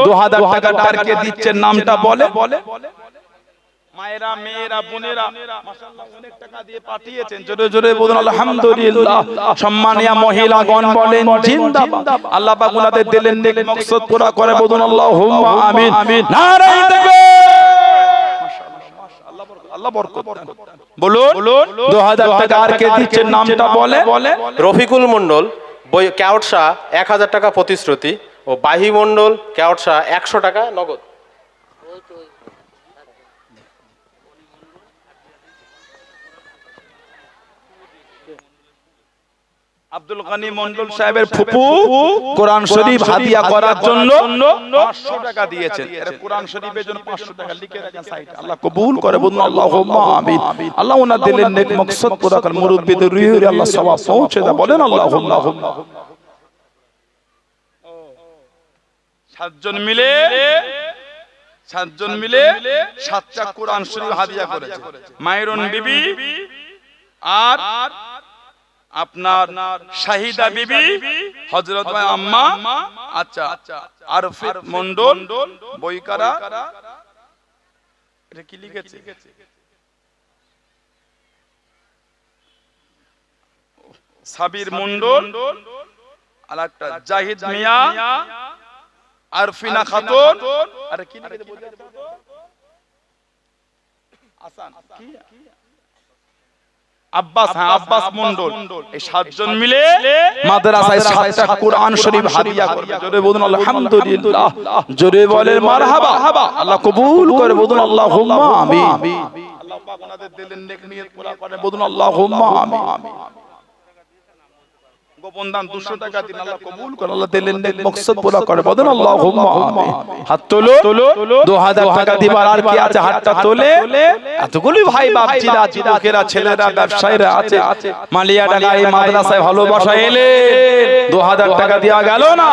2000 টাকা টারকে দিচ্ছেন নামটা বলে মায়েরা মেয়েরা বোনেরা মাশাআল্লাহ অনেক টাকা দিয়ে পাঠিয়েছেন জোরে জোরে বলুন আলহামদুলিল্লাহ সম্মানিয়া মহিলাগণ বলেন জিন্দাবাদ আল্লাহ পাক ওনাদের দিলেন নেক মকসদ পুরা করে বলুন আল্লাহুম্মা আমিন নারায়ে তাকবীর মাশাআল্লাহ আল্লাহ বরকত বলুন 2000 টাকা আর কে দিচ্ছেন নামটা বলে রফিকুল মণ্ডল কেওটশা 1000 টাকা প্রতিশ্রুতি ও বাহি মণ্ডল কেওটশা 100 টাকা নগদ আব্দুল গনি মন্ডল সাহেবের ফুপু কোরআন শরীফ হাদিয়া করার জন্য 500 টাকা দিয়েছেন। এর কোরআন শরীফের জন্য 500 টাকা লিখে রাখেন সাইডে। আল্লাহ কবুল করে, বলুন আল্লাহুম্মা আমিন। আল্লাহ ওনার দিলের নেক মাকসাদ পুরা করেন, মুরব্বিদের রুহে আল্লাহ সওয়াব পৌঁছে দেয়, বলেন আল্লাহুম্মা। সাতজন মিলে 7টা কোরআন শরীফ হাদিয়া করেছে। মাইরুন বিবি আর আপনার শাহিদা বিবি, হযরত আম্মা, আচ্ছা আরফিত মন্ডল, বইকারা, এটা কি লিখেছে? সাবির মন্ডল, আর একটা জাহিদ মিয়া, আরফিনা খাতুন, আর কি লিখেছে? আসান কি আব্বাস, হ্যাঁ আব্বাস মন্ডল। এই 7জন মিলে মাদ্রাসায় 7টা কোরআন শরীফ হাদিয়া করবে। জোরে বলুন আলহামদুলিল্লাহ, জোরে বলেন মারহাবা। আল্লাহ কবুল করে, বলুন আল্লাহুম্মা আমিন। আল্লাহ পাক ওনাদের দিলের নেক নিয়ত পুরা করে, বলুন আল্লাহুম্মা আমিন। গোপন দান 200 টাকা দিন, আল্লাহ কবুল করে, আল্লাহ দিলের নেক মাকসাদ পুরা করে, বলুন আল্লাহুম্মা আমিন। হাত তোলো, 2000 টাকা দিবার আর কি আছে, হাতটা তোলে। এতগুলি ভাই বাপজিরা, যুবকেরা, ছেলেরা, ব্যবসায়ীরা আছে মালিয়াডাঙ্গা এই মাদ্রাসায় ভালোবাসা এলে 2000 টাকা দেওয়া গেল না।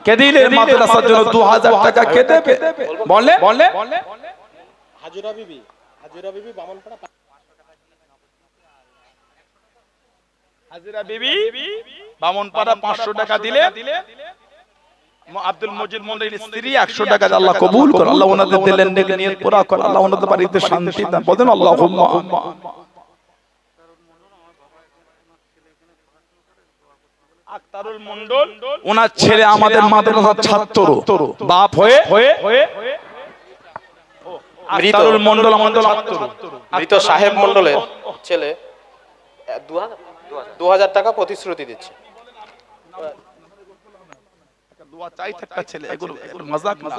কে দিলেন মাদ্রাসার জন্য 2000 টাকা? কে দেবে? বলে হাজুরা বিবি বামনপাড়া, হাজিরা বিবি বামনপাড়া 500 টাকা দিলে। আব্দুল মজিদ মন্ডলের স্ত্রী 100 টাকা। আল্লাহ কবুল করে, আল্লাহ ওনাদের দিলের নেক নিয়ত পুরা করে, আল্লাহ ওনাদের বাড়িতে শান্তি দান, বলেন আল্লাহুম্মা। আক্তারুল মন্ডল, ওনার ছেলে আমাদের মাদ্রাসার ছাত্র, বাপ হয়ে আক্তারুল মন্ডল আমাদের ছাত্র। মৃত সাহেব মন্ডলের ছেলে 2000 টাকা প্রতিশ্রুতি দিচ্ছে। দোয়া চাই থাকা ছেলে, এগুলো মজাক না।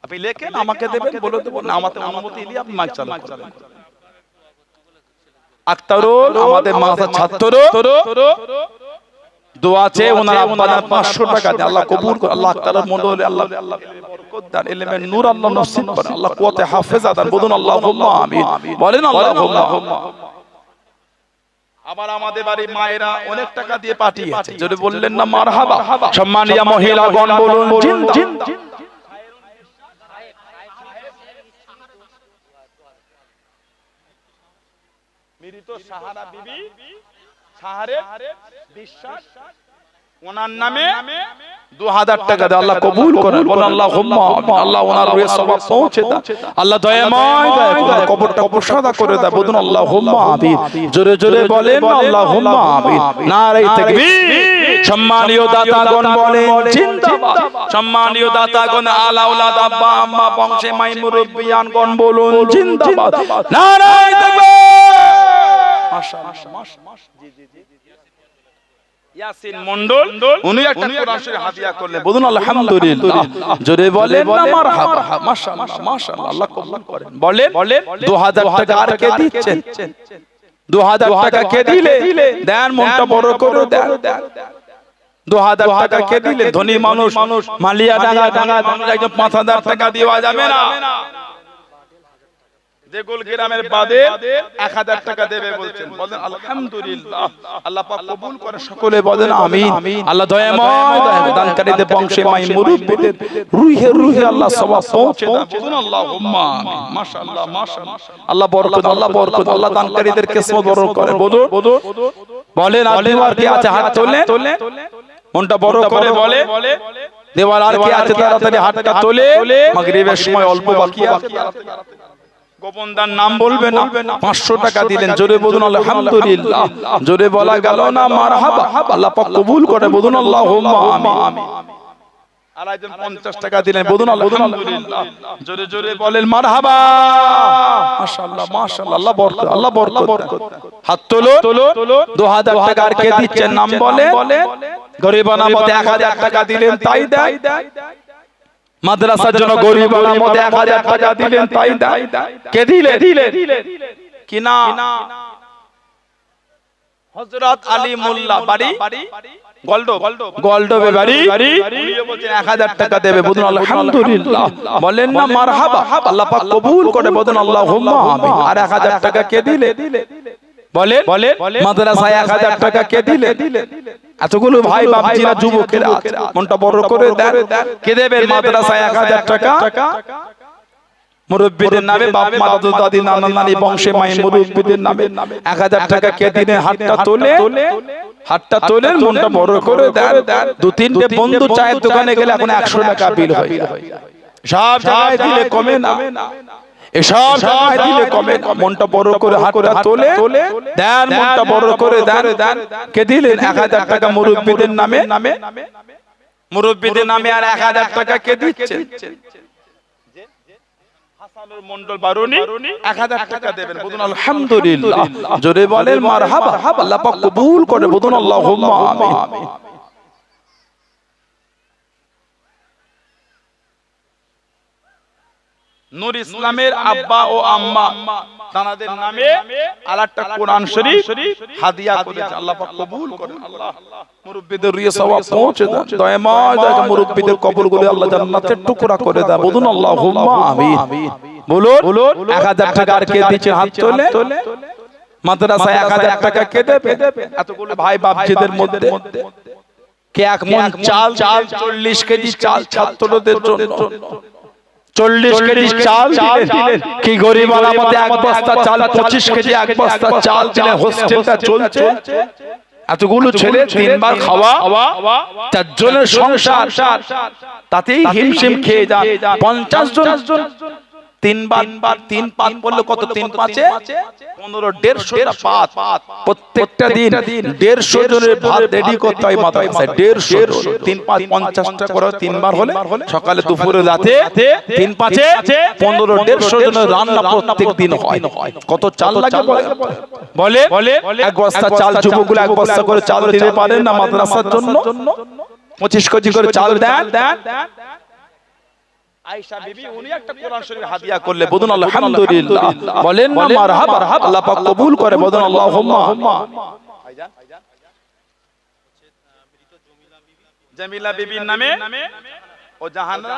আপনি লেখেন আমাকে দেবেন, বলে দেব না, আমাদের অনুমতি নিয়ে আপনি মাইক চালু করবেন। আক্তারুল আমাদের মাদ্রাসার ছাত্র, দোয়া চেয়ে ওনার আব্বা 500 টাকা দেন, আল্লাহ কবুল করে, আল্লাহ আক্তারুল মন্ডল আল্লাহ বরকত দান, ইলমে নূর আল্লাহ নসিব করে, আল্লাহ কুওয়াতে হাফেজা দান, বলুন আল্লাহুম্মা আমিন, বলেন আল্লাহুম্মা। আবার আমাদের বাড়ি মায়েরা অনেক টাকা দিয়ে পাঠিয়েছে, যদি বললেন না মারহাবা। সম্মানিয়া মহিলাগণ বলুন জিন্দাবাদ। মৃত সাহারা বিবি, সাহারে বিশ্বাস, ওনার নামে 2000 টাকা দেয়, আল্লাহ কবুল করেন, বলেন আল্লাহুম্মা আমিন। আল্লাহ ওনার রুহে সওয়াব পৌঁছে দেয়, আল্লাহ দয়াময় দয়া কবরটা প্রসাদা করে দেয়, বলুন আল্লাহুম্মা আমিন। জোরে জোরে বলেন আল্লাহুম্মা আমিন। নারে তাকবীর। সম্মানীয় দাতাগণ বলেন জিন্দাবাদ। সম্মানীয় দাতাগণ, আলা আওলাদ, আব্বা আম্মা, বংশে মাই মুরব্বিয়ানগণ বলুন জিন্দাবাদ। নারে তাকবীর। মাশাআল্লাহ, জি জি জি। ইয়াসিন মন্ডল, উনি একটা কোরআন শরীফ হাদিয়া করলেন, বলুন আলহামদুলিল্লাহ, জোরে বলেন না মারহাবা। মাশাআল্লাহ মাশাআল্লাহ, আল্লাহ কবুল করেন। বলেন 2000 টাকা আর কে দিচ্ছেন? 2000 টাকা কে দিলে দেন, মনটা বড় করে দেন। 2000 টাকা কে দিলে? ধনী মানুষ মালিয়াডাঙ্গা একজন 5000 টাকা দেওয়া যাবে না। যে গোলগ্রামের বাদে 1000 টাকা দেবে বলছেন, বলেন আলহামদুলিল্লাহ, আল্লাহ পাক কবুল করে, সকলে বলেন আমিন। আল্লাহ দয়াময় দানকারীদের বংশে মাই মুরব্বিদের রুহে রুহে আল্লাহ সওয়াব পৌঁছে দেন, বলুন আল্লাহুম্মা আমিন। মাশাআল্লাহ মাশাআল্লাহ, আল্লাহ বরকত, আল্লাহ বরকত, আল্লাহ দানকারীদের কিসমত বড় করে, বলেন আপনি আর কি আছে? হাত তোলে, মনটা বড় করে বলে দেওয়ার আর কি আছে? তাড়াতাড়ি হাতটা তোলে, মাগরিবের সময় অল্প বাকি আছে। গোপন দান নাম বলবে না। 500 টাকা দিলেন, জোরে বলুন আলহামদুলিল্লাহ, জোরে বলা গেল না মারহাবা। আল্লাহ পাক কবুল করে, বলুন আল্লাহুম্মা আমিন। আর একজন 50 টাকা দিলেন, বলুন আলহামদুলিল্লাহ, জোরে জোরে বলেন মারহাবা। মাশাআল্লাহ মাশাআল্লাহ, আল্লাহ বরকত, আল্লাহ বরকত। হাত তোলো, 2000 টাকা আর কে দিচ্ছেন নাম বলে। গরিবানা মতে 1000 টাকা দিলেন, তাই দেয়। মাদ্রাসার জন্য গরিবানা মতে 1000 টাকা দিলেন, তাই দেয়। কে দিলে? কি না হযরত আলী মোল্লা বাড়ি গোল্ডবে বাড়ি উনিও বলছেন 1000 টাকা দেবে, বলুন আলহামদুলিল্লাহ। বলেন না মারহাবা, আল্লাহ পাক কবুল করে, বলুন আল্লাহুম্মা আমিন। আর 1000 টাকা কে দিলে? বলেন মাদ্রাসায় 1000 টাকা কে দিলে? এতগুলো ভাই বাপজিরা যুবকেরা মনটা বড় করে দেন। কে দেবেন মাদ্রাসায় 1000 টাকা? মুরব্বিদের নামে, বাপ মা দাদু দাদি নানা নানি বংশে মাই মুরব্বিদের নামে 1000 টাকা কে দিলেন? হাতটা তোলে মনটা বড় করে দেন। দু তিনটে বন্ধু চায়ের দোকানে গেলে এখন 100 টাকা বিল হয়। সব জায়গায় দিলে কমে না, এসব জায়গায় দিলে কমে না। মনটা বড় করে হাতটা তোলে দেন, মনটা বড় করে দেন। কে দিলেন 1000 টাকা মুরব্বিদের নামে? মুরব্বিদের নামে আর 1000 টাকা কে দিচ্ছেন? হাসানুর মন্ডল বারুনি 1000 টাকা দেবেন, বলুন আলহামদুলিল্লাহ। জোরে বলেন মারহাবা, আল্লাহ পাক কবুল করে, বলুন আল্লাহুম্মা আমিন। নূর ইসলামের আব্বা ও আম্মা তানাদের নামে আরেকটা কোরআন শরীফ হাদিয়া করেছে, আল্লাহ পাক কবুল করেন। আল্লাহ মুরব্বিদের রিয়া সওয়াব পৌঁছে দেন, দয়াময় দয়া মুরব্বিদের কবরগুলো আল্লাহ জান্নাতের টুকরা করে দেন, বলুন আল্লাহুম্মা আমিন। বলুন 1000 টাকা আর কে দিচ্ছে? হাত তোলে। মাদ্রাসায় 1000 টাকা কে দেবে? এতগুলো ভাই বাপজিদের মধ্যে কে এক মন চাল 40 কেজি চাল ছাত্রদের জন্য 40 কেজি চাল দিলেন? কি গরিব আলামতে এক বস্তা চাল 25 কেজি এক বস্তা চাল দিলেন? হোস্টেলটা চলছে, এতগুলো ছেলে 3 বার খাওয়া, 4 জনের সংসার, তাতেই হিমশিম খেয়ে যান। 50 জন 3 বার 3 পাত পড়লে কত? 3 পাঁচে 15, 150টা পাত। প্রত্যেকটা দিন 150 জনের ভাত রেডি করতে হয় মাদ্রাসায়। 150 3 5 50টা করে 3 বার হলে সকালে দুপুরে রাতে 3 5 15, 150 জনের রান্না প্রত্যেক দিন হয়। কত চাল লাগে বলে? এক বস্তা চাল যুবকগুলো এক বস্তা করে চাল দিতে পারেন না মাদ্রাসার জন্য? 25 কেজি করে চাল দেন। আয়েশা বিবি উনি একটা কোরআন শরীফ হাদিয়া করলে, বলুন আলহামদুলিল্লাহ। বলেন না মারহাবা, আল্লাহ পাক কবুল করে, বলুন আল্লাহুম্মা। জামিলা বিবির নামে ও জাহানা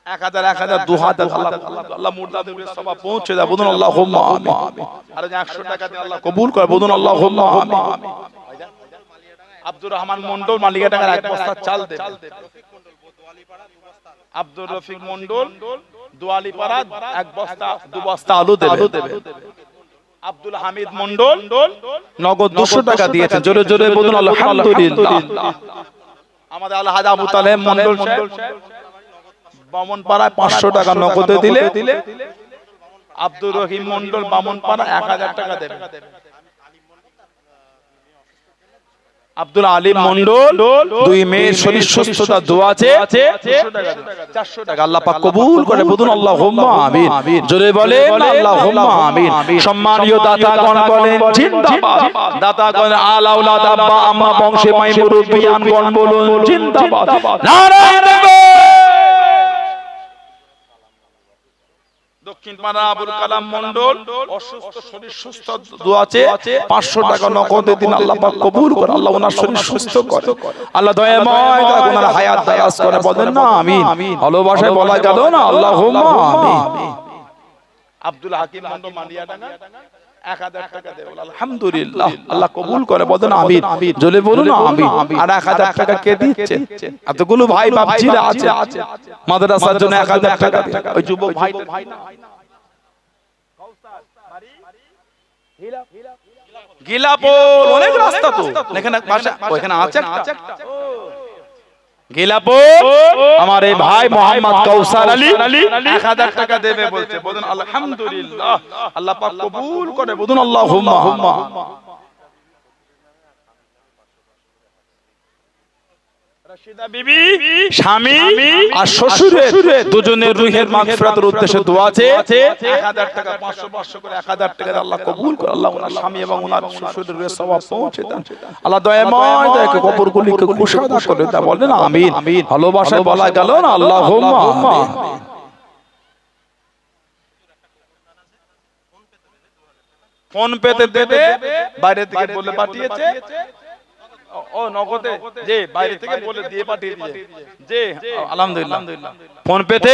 1000 2000 আল্লাহ মুর্দাদের সওয়াব পৌঁছে দেয়, বলুন আল্লাহুম্মা আমিন। আর 100 টাকা দিয়ে আল্লাহ কবুল করে, বলুন আল্লাহুম্মা আমিন। আব্দুর রহমান মন্ডল মালিকাটার এক বস্তা চাল দেবে। আব্দুর রফিক মন্ডল দোয়ালিপাড়া 1 বস্তা 2 বস্তা আলু দেবে। আব্দুল হামিদ মন্ডল নগদ 200 টাকা দিয়েছেন, জোরে জোরে বলুন আলহামদুলিল্লাহ। আমাদের আলহাজ আবু তালেব মন্ডল সাহেব বামনপাড়ায় 500 টাকা নগদে দিলে। আব্দুর রহিম মন্ডল বামনপাড়া 1000 টাকা দেবে। আব্দুল আলিম মন্ডল 2 মেয়ের শরীর সুস্থতা দোয়া আছে 400 টাকা, আল্লাহ পাক কবুল করে, বলুন আল্লাহুম্মা আমিন। জোরে বলেন আল্লাহুম্মা আমিন। সম্মানীয় দাতাগণ বলেন জিন্দাবাদ। দাতাগণ আলা আওলাদ আব্বা আম্মা বংশে মাই মুরব্বিয়ানগণ বলুন জিন্দাবাদ। নারায়ে তাকবীর। দক্ষিণ পাড়া আবুল কালাম মন্ডল অসুস্থ, শরীর সুস্থ দোয়া আছে 500 টাকা নগদে দিন, আল্লাহ পাক কবুল করে, আল্লাহ ওনার শরীর সুস্থ করে, আল্লাহ দয়াময় ওনার হায়াত দারাজ করে, বলেন না আমিন। ভালোবাসায় বলা গেল না আল্লাহুম্মা আমিন। আব্দুল হাকিম মন্ডল মালিয়াডাঙ্গা 1000 টাকা দেব, আলহামদুলিল্লাহ, আল্লাহ কবুল করে, বলেন আমিন। জোরে বলুন আমিন। আর 1000 টাকা কে দিচ্ছে? এতগুলো ভাই বাপজিরা আছে মাদ্রাসার জন্য 1000 টাকা দিয়ে। ওই যুবক ভাই গিলাপোল অনেক রাস্তা তো এখানে ভাষা ওখানে আছে একটা গিলাপোল। আমার এই ভাই মোহাম্মদ কাউসার আলী 1000 টাকা দেবে বলছে, বলুন আলহামদুলিল্লাহ, আল্লাহ পাক কবুল করে, বলুন আল্লাহুম্মা। রাশিদা বিবি স্বামী আর শ্বশুরের দুজনের রুহের মাগফিরাতের উদ্দেশ্যে দোয়া আছে 1000 টাকা 500 করে 1000 টাকা আল্লাহ কবুল করে, আল্লাহ ওনার স্বামী এবং ওনার শ্বশুরের রুহের সওয়াব পৌঁছে দেন, আল্লাহ দয়াময় দয়াকে কবরগুলিকে কুশাদা করে দেন, বলেন আমিন। ভালোবাসায় বলা গেল না আল্লাহুম্মা আমিন। ফোন পেতে দেবে, বাইরে থেকে বলে পাঠিয়েছে, ও নগদে যে বাইরে থেকে বলে দিয়ে পাঠিয়ে দিয়েছে যে আলহামদুলিল্লাহ। ফোন পেতে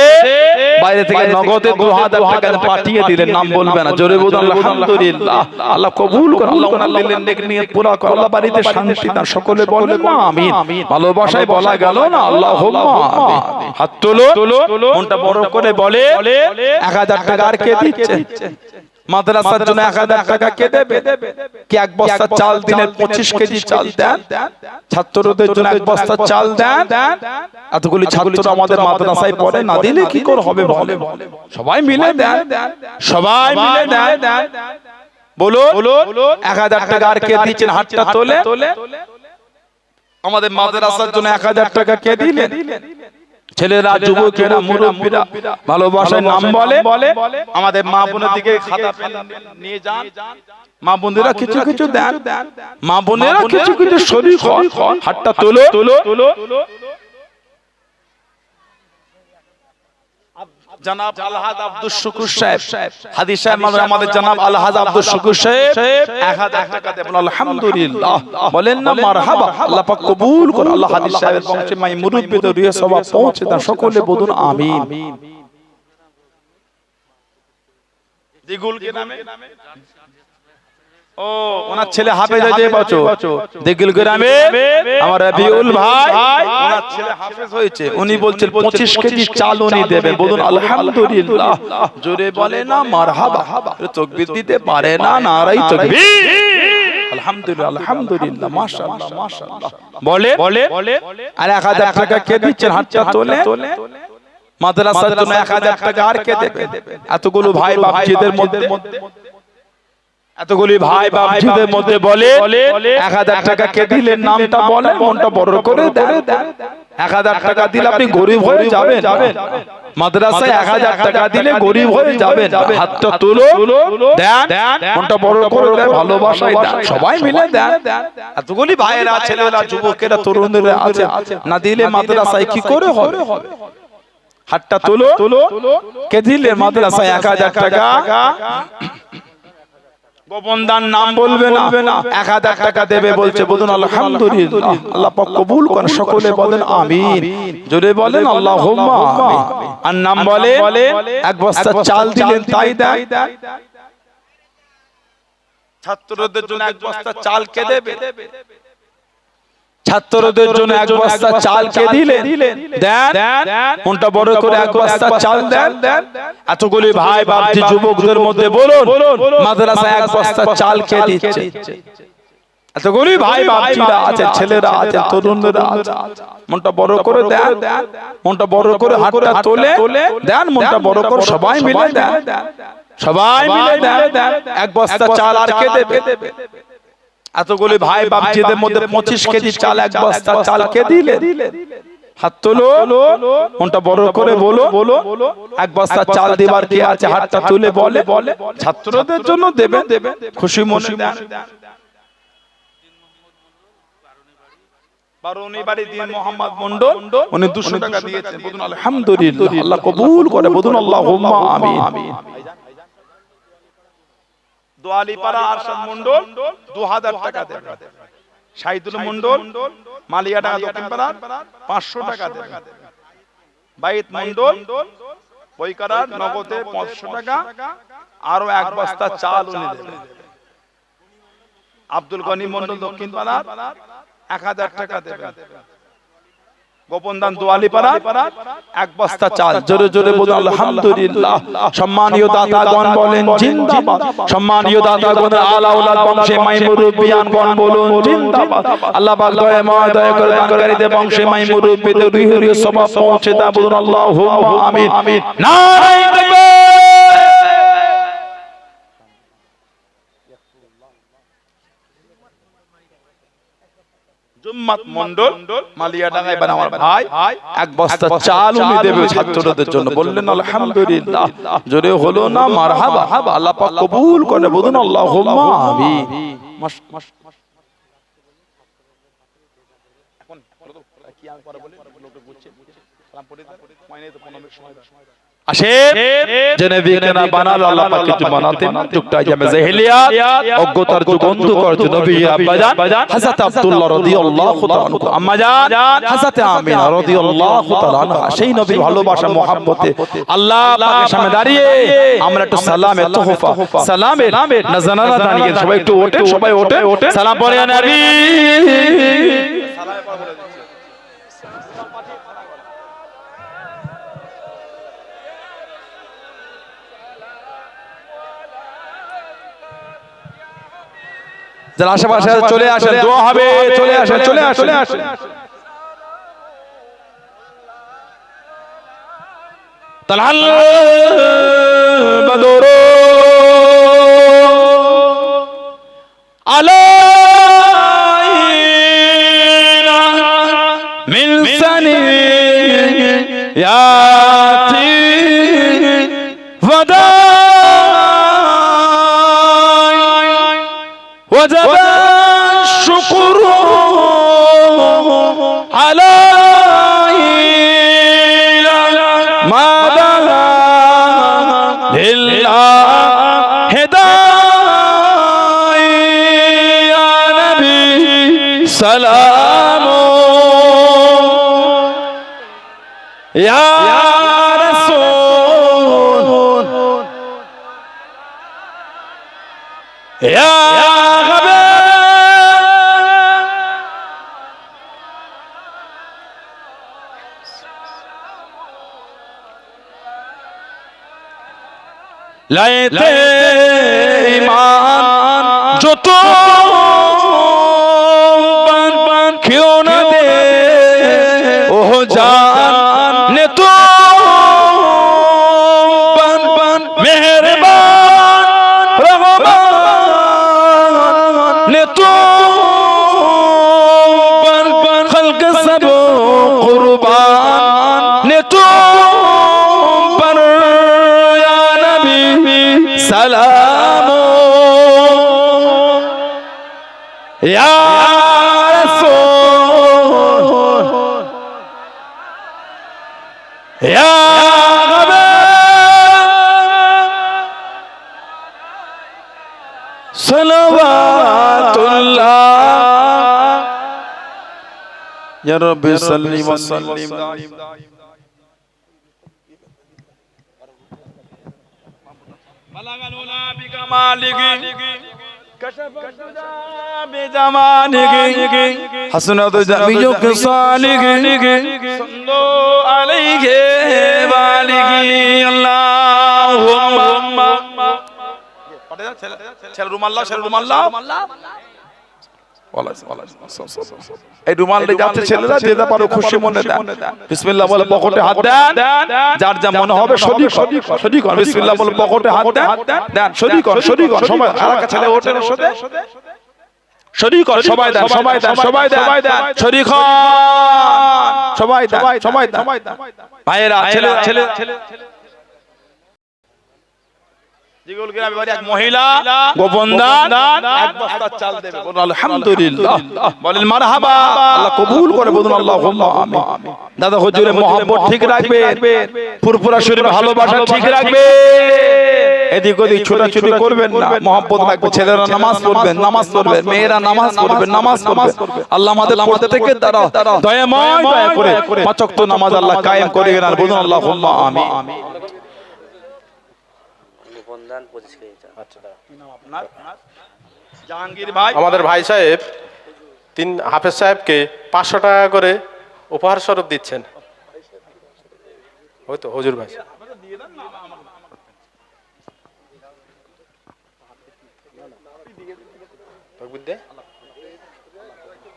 বাইরে থেকে নগদে 2000 টাকা পাঠিয়ে দিলেন, নাম বলবে না, জোরে বলুন আলহামদুলিল্লাহ। আল্লাহ কবুল করুন, আল্লাহ ওনার দিলেন নেক নিয়ত পুরা করে, আল্লাহ বাড়িতে শান্তি দান, সকলে বলেন না আমিন। ভালোবাসায় বলা গেল না আল্লাহুম্মা আমিন। হাত তোলো, মনটা বড় করে বলে 1000 টাকা আর কে দিচ্ছে? মাদ্রাসার জন্য 1000 টাকা কে দেবে? কি এক বস্তা চাল দিলে 25 কেজি চাল দেন? ছাত্রদের জন্য এক বস্তা চাল দেন? এতগুলি ছাত্র আমাদের মাদ্রাসায় পড়ে, না দিলে কি করে হবে বলে? সবাই মিলে দেন, সবাই মিলে দেন। বলো 1000 টাকা আর কে দিচ্ছেন? হাতটা তোলে। আমাদের মাদ্রাসার জন্য 1000 টাকা কে দিলেন? ছেলেরা, যুবকেরা, মুরব্বীরা ভালোবাসার নাম বলে আমাদের মা বোনের দিকে খাতা পেন নিয়ে যান। মা বোনেরা কিছু কিছু দেন, মা বোনেরা কিছু কিছু শরীর হাতটা তোলো। জনাব আলহাজ আব্দুল শুকুর সাহেব, হাদিস সাহেব আমাদের জনাব আলহাজ আব্দুল শুকুর সাহেব 1000 টাকা দেবেন। আলহামদুলিল্লাহ বলেন না মারহাবা, আল্লাহ পাক কবুল করুন। আল্লাহ হাদিস সাহেবের বংশে মাই মুরব্বিদের রুহে সওয়াব পৌঁছে দেন, সকলে বলুন আমিন। দিগুল কে নামে ও ওনার ছেলে হাফেজ হয়েছে বছর, দিগুল গ্রামে আমার রবিউল ভাই, ওনার ছেলে হাফেজ হয়েছে। উনি বলছেন 25 কেজি চাল উনি দেবেন, বলুন আলহামদুলিল্লাহ। জোরে বলে না মারহাবা, তাকবীর দিতে পারে না, নারাই তাকবীর। আলহামদুলিল্লাহ, আলহামদুলিল্লাহ, মাশাআল্লাহ, মাশাআল্লাহ। বলে আর 1000 টাকা কে দিচ্ছেন? হাতটা তোলে। মাদ্রাসার জন্য 1000 টাকা আর কে দেবে? এতগুলো ভাই বাপজিদের মধ্যে, এতগুলি ভাই বাপজিদের মধ্যে বলে 1000 টাকা কে দিলেন? নামটা বলে, মনটা বড় করে দেন। 1000 টাকা দিলে আপনি গরিব হয়ে যাবেন। মাদ্রাসায় 1000 টাকা দিলে গরিব হয়ে যাবেন। হাতটা তুলো, দেন, মনটা বড় করে দেন, ভালোবাসায় দেন, সবাই মিলে দেন। এতগুলি ভাইয়েরা, ছেলেরা, যুবকেরা, তরুণেরা আছে, না দিলে মাদ্রাসায় কি করে হবে? হাতটা তুলো, কে দিলে মাদ্রাসায় 1000 টাকা? গোপন দান নাম বলবে না, 1000 টাকা দেবে বলছে, বলুন আলহামদুলিল্লাহ। আল্লাহ পাক কবুল করেন, সকলে বলেন আমিন। জোরে বলেন আল্লাহুম্মা আমিন। আর নাম বলে এক বস্তা চাল দিলেন, তাই দেন। ছাত্রদের জন্য এক বস্তা চাল কে দেবে? ছাত্রদের জন্য এক বস্তা চাল কে দিলেন? দেন, মনটা বড় করে এক বস্তা চাল দেন। এতগুলি ভাই বাপজি যুবকদের মধ্যে বলুন মাদ্রাসায় এক বস্তা চাল কে দিচ্ছে? এতগুলি ভাই বাপজিরা আছে, ছেলেরা আছে, তরুণরা আছে, মনটা বড় করে দেন, মনটা বড় করে হাতটা তোলে দেন, মনটা বড় করে সবাই মিলে দেন, সবাই মিলে দেন। এক বস্তা চাল আর কে দেবে? এতগুলি ভাই বাপজিদের মধ্যে 25 কেজি চাল, এক বস্তা চাল কে দিলে? হাত তোলো, মনটা বড় করে বলো এক বস্তা চাল দেবার কে আছে? হাতটা তুলে বলে ছাত্রদের জন্য দেবে, খুশি মনে দেন। বারুনি বাড়ি দিন মোহাম্মদ মন্ডল, উনি 200 টাকা দিয়েছেন, বলুন আলহামদুলিল্লাহ। আল্লাহ কবুল করে, বলুন আল্লাহুম্মা আমিন। দোয়ালিপাড়া আরশাদ মন্ডল 2000 টাকা দেবে। শাহিদুল মন্ডল মালিয়াডাঙ্গা দক্ষিণপাড়া 500 টাকা দেবে। বাইত মন্ডল বইকারা নগদে 500 টাকা, আরো এক বস্তা চাল উনি দেবে। আব্দুল গনি মন্ডল দক্ষিণপাড়া 1000 টাকা দেবে। গোপন দান দোয়ালিপাড়া এক বস্তা চাল, জোরে জোরে বলুন আলহামদুলিল্লাহ। সম্মানীয় দাতাগণ বলেন জিন্দাবাদ, সম্মানীয় দাতাগণ আলা আওলাদ বংশে মাই মুরব্বিয়ানগণ বলুন জিন্দাবাদ। আল্লাহ পাক দয়াময় দয়া করে দানকারীদের বংশে মাই মুরব্বিদের রুহের সওয়াব পৌঁছে দাও, বলুন আল্লাহুম্মা আমিন। নারে তাকবীর। জুম্মাত মন্ডল মালিয়াডাঙ্গায় বান আমার ভাই এক বস্তা চাল উনি দেবে ছাত্রদের জন্য, বললেন আলহামদুলিল্লাহ। জোরে হলো না মারহাবা, আল্লাহ পাক কবুল করে, বলুন আল্লাহুম্মা আমিন। এখন কি আমি পরে বলি, লোকে বুঝছে সালাম পড়ে দাও, মানে তো 15 মিনিট সময় দাও। আসে যে নবীকে না বানালো আল্লাহ পাক কিছু বানাতেন যুগটা জামে জাহেলিয়াত অজ্ঞতার যুগ অন্ধকার যুগ নবী আব্বাজান হযরত আব্দুল্লাহ রাদিয়াল্লাহু তাআলা আনহু আম্মাজান হযরত আমিনা রাদিয়াল্লাহু তাআলা আনহা সেই নবীর ভালোবাসা মহব্বতে আল্লাহ পাকের সামনে দাঁড়িয়ে আমরা একটু সালামের তোহফা সালামের নজরানা দাঁড়িয়ে সবাই একটু ওঠে সবাই ওঠে সালাম পড়ে ইয়া নবী যারা আশেপাশে চলে আসেন দোয়া হবে চলে আসেন চলে আসেন তালহাল বদর আলাইনা মিন সানিয়াতি ওয়াদা وجب الشكر علينا ما بدا لله هداي يا نبي سلام يا رسول يا লাইতে ইমান যত বান কেউ না দে ও জান নে তো বান মেহেরবান রহমান নে তো বান খলক সব কুরবান নে তো سلام يا رسول يا غبا صلوات الله يا رب صل وسلم بلغنا بكمالك كشف الدجى بجمالك حسنت جميعك صالح صلوا عليه بالغ اللهم ছেলে রুমাল্লাহ এই রুমালটা যাচ্ছে ছেলেরা যেটা পারো খুশি মনে দেন বিসমিল্লাহ বলে পকেটে হাত দেন যার যা মনে হবে সদি কর বিসমিল্লাহ বলে পকেটে হাত দেন সদি কর সবাই আরেকটা ছেলে ওঠে সাথে সদি কর সবাই দেন সদি কর সবাই দেন ভাইয়েরা ছেলে জিগল গ্রামে বাড়ি এক মহিলা গোপন দান এক বস্তা চাল দেবে বলুন আলহামদুলিল্লাহ বলেন মারহাবা আল্লাহ কবুল করে বলুন আল্লাহুম্মা আমিন দাদা হুজুরের মহব্বত ঠিক রাখবে ফুরফুরা শরীফে ভালোবাসা ঠিক রাখবে এদিক ওদিক ছোটাছুটি করবেন না মহব্বত রাখবে ছেলেরা নামাজ পড়বেন মেয়েরা নামাজ পড়বেন আল্লাহ আমাদের প্রত্যেককে দ্বারা দয়াময় দয়া করে পাঁচ ওয়াক্ত নামাজ আল্লাহ কায়েম করে দেন বলুন আল্লাহুম্মা আমিন আমাদের ভাই সাহেব হাফেজ সাহেবকে 500 টাকা করে উপহার স্বরূপ দিচ্ছেন ওই তো হুজুর ভাই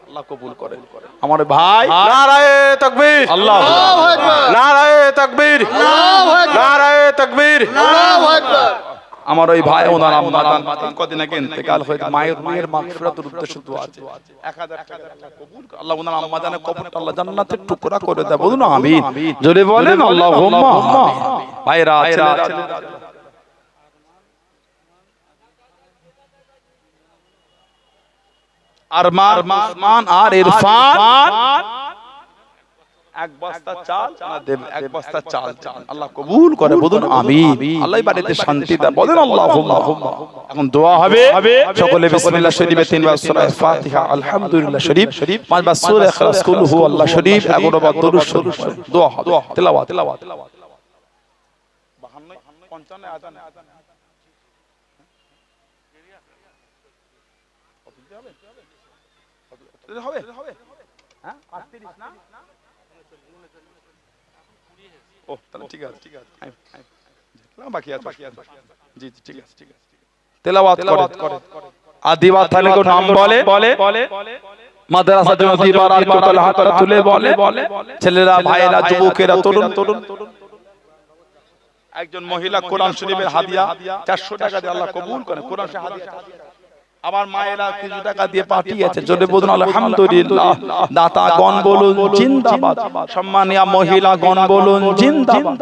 আল্লাহ কবুল করেন আমার ভাই নারায়ে তাকবীর আল্লাহু আকবার নারায়ে তাকবীর আল্লাহু আকবার নারায়ে তাকবীর আল্লাহু আকবার আমার ওই ভাই ওনার আম্মা জান কদিন আগে ইন্তেকাল হয়ে মায়ের মাগফিরাতের উদ্দেশ্যে দোয়া আছে 1000 টাকা আল্লাহ কবুল করে আল্লাহ ওনার আম্মা জানের কবরটা আল্লাহ জান্নাতের টুকরা করে দেয় বলুন আমিন জোরে বলেন আল্লাহুম্মা ভাইরা আরমান আর ইরফান এক বস্তা চাল না দেব, এক বস্তা চাল চান, আল্লাহ কবুল করে, বলুন আমিন। আল্লাহ বাড়িতে শান্তি দেয়, বলেন আল্লাহুম্মা। এখন দোয়া হবে, সকলে বিসমিল্লাহ শরীফে 3 বার সূরা ফাতিহা, আলহামদুলিল্লাহ শরীফ 5 বার সূরা ইখলাস, কুল হু আল্লাহ শরীফ, 11 বার দরুদ শরীফ, দোয়া হবে, তেলাওয়াত 52 55 আযান হবে, হ্যাঁ 38 না, ও তাহলে ঠিক আছে, বাকি আছে, জি জি ঠিক আছে, তেলাওয়াত করে আদিবা থানে কো নাম বলে মাদ্রাসা জন্য দিবার আর কোতাল হাত তুলে বলে, ছেলেরা ভাইয়েরা যুবকেরা তরুণ একজন মহিলা কোরআন শরীফের হাদিয়া 400 টাকা দিয়ে আল্লাহ কবুল করে, কোরআন শরীফ হাদিয়া। আমার মায়েরা কিছু টাকা দিয়ে পাঠিয়েছে, জোরে বলুন আলহামদুলিল্লাহ। দাতা গণ বলুন জিন্দাবাদ, সম্মানিয়া মহিলা গণ বলুন জিন্দাবাদ।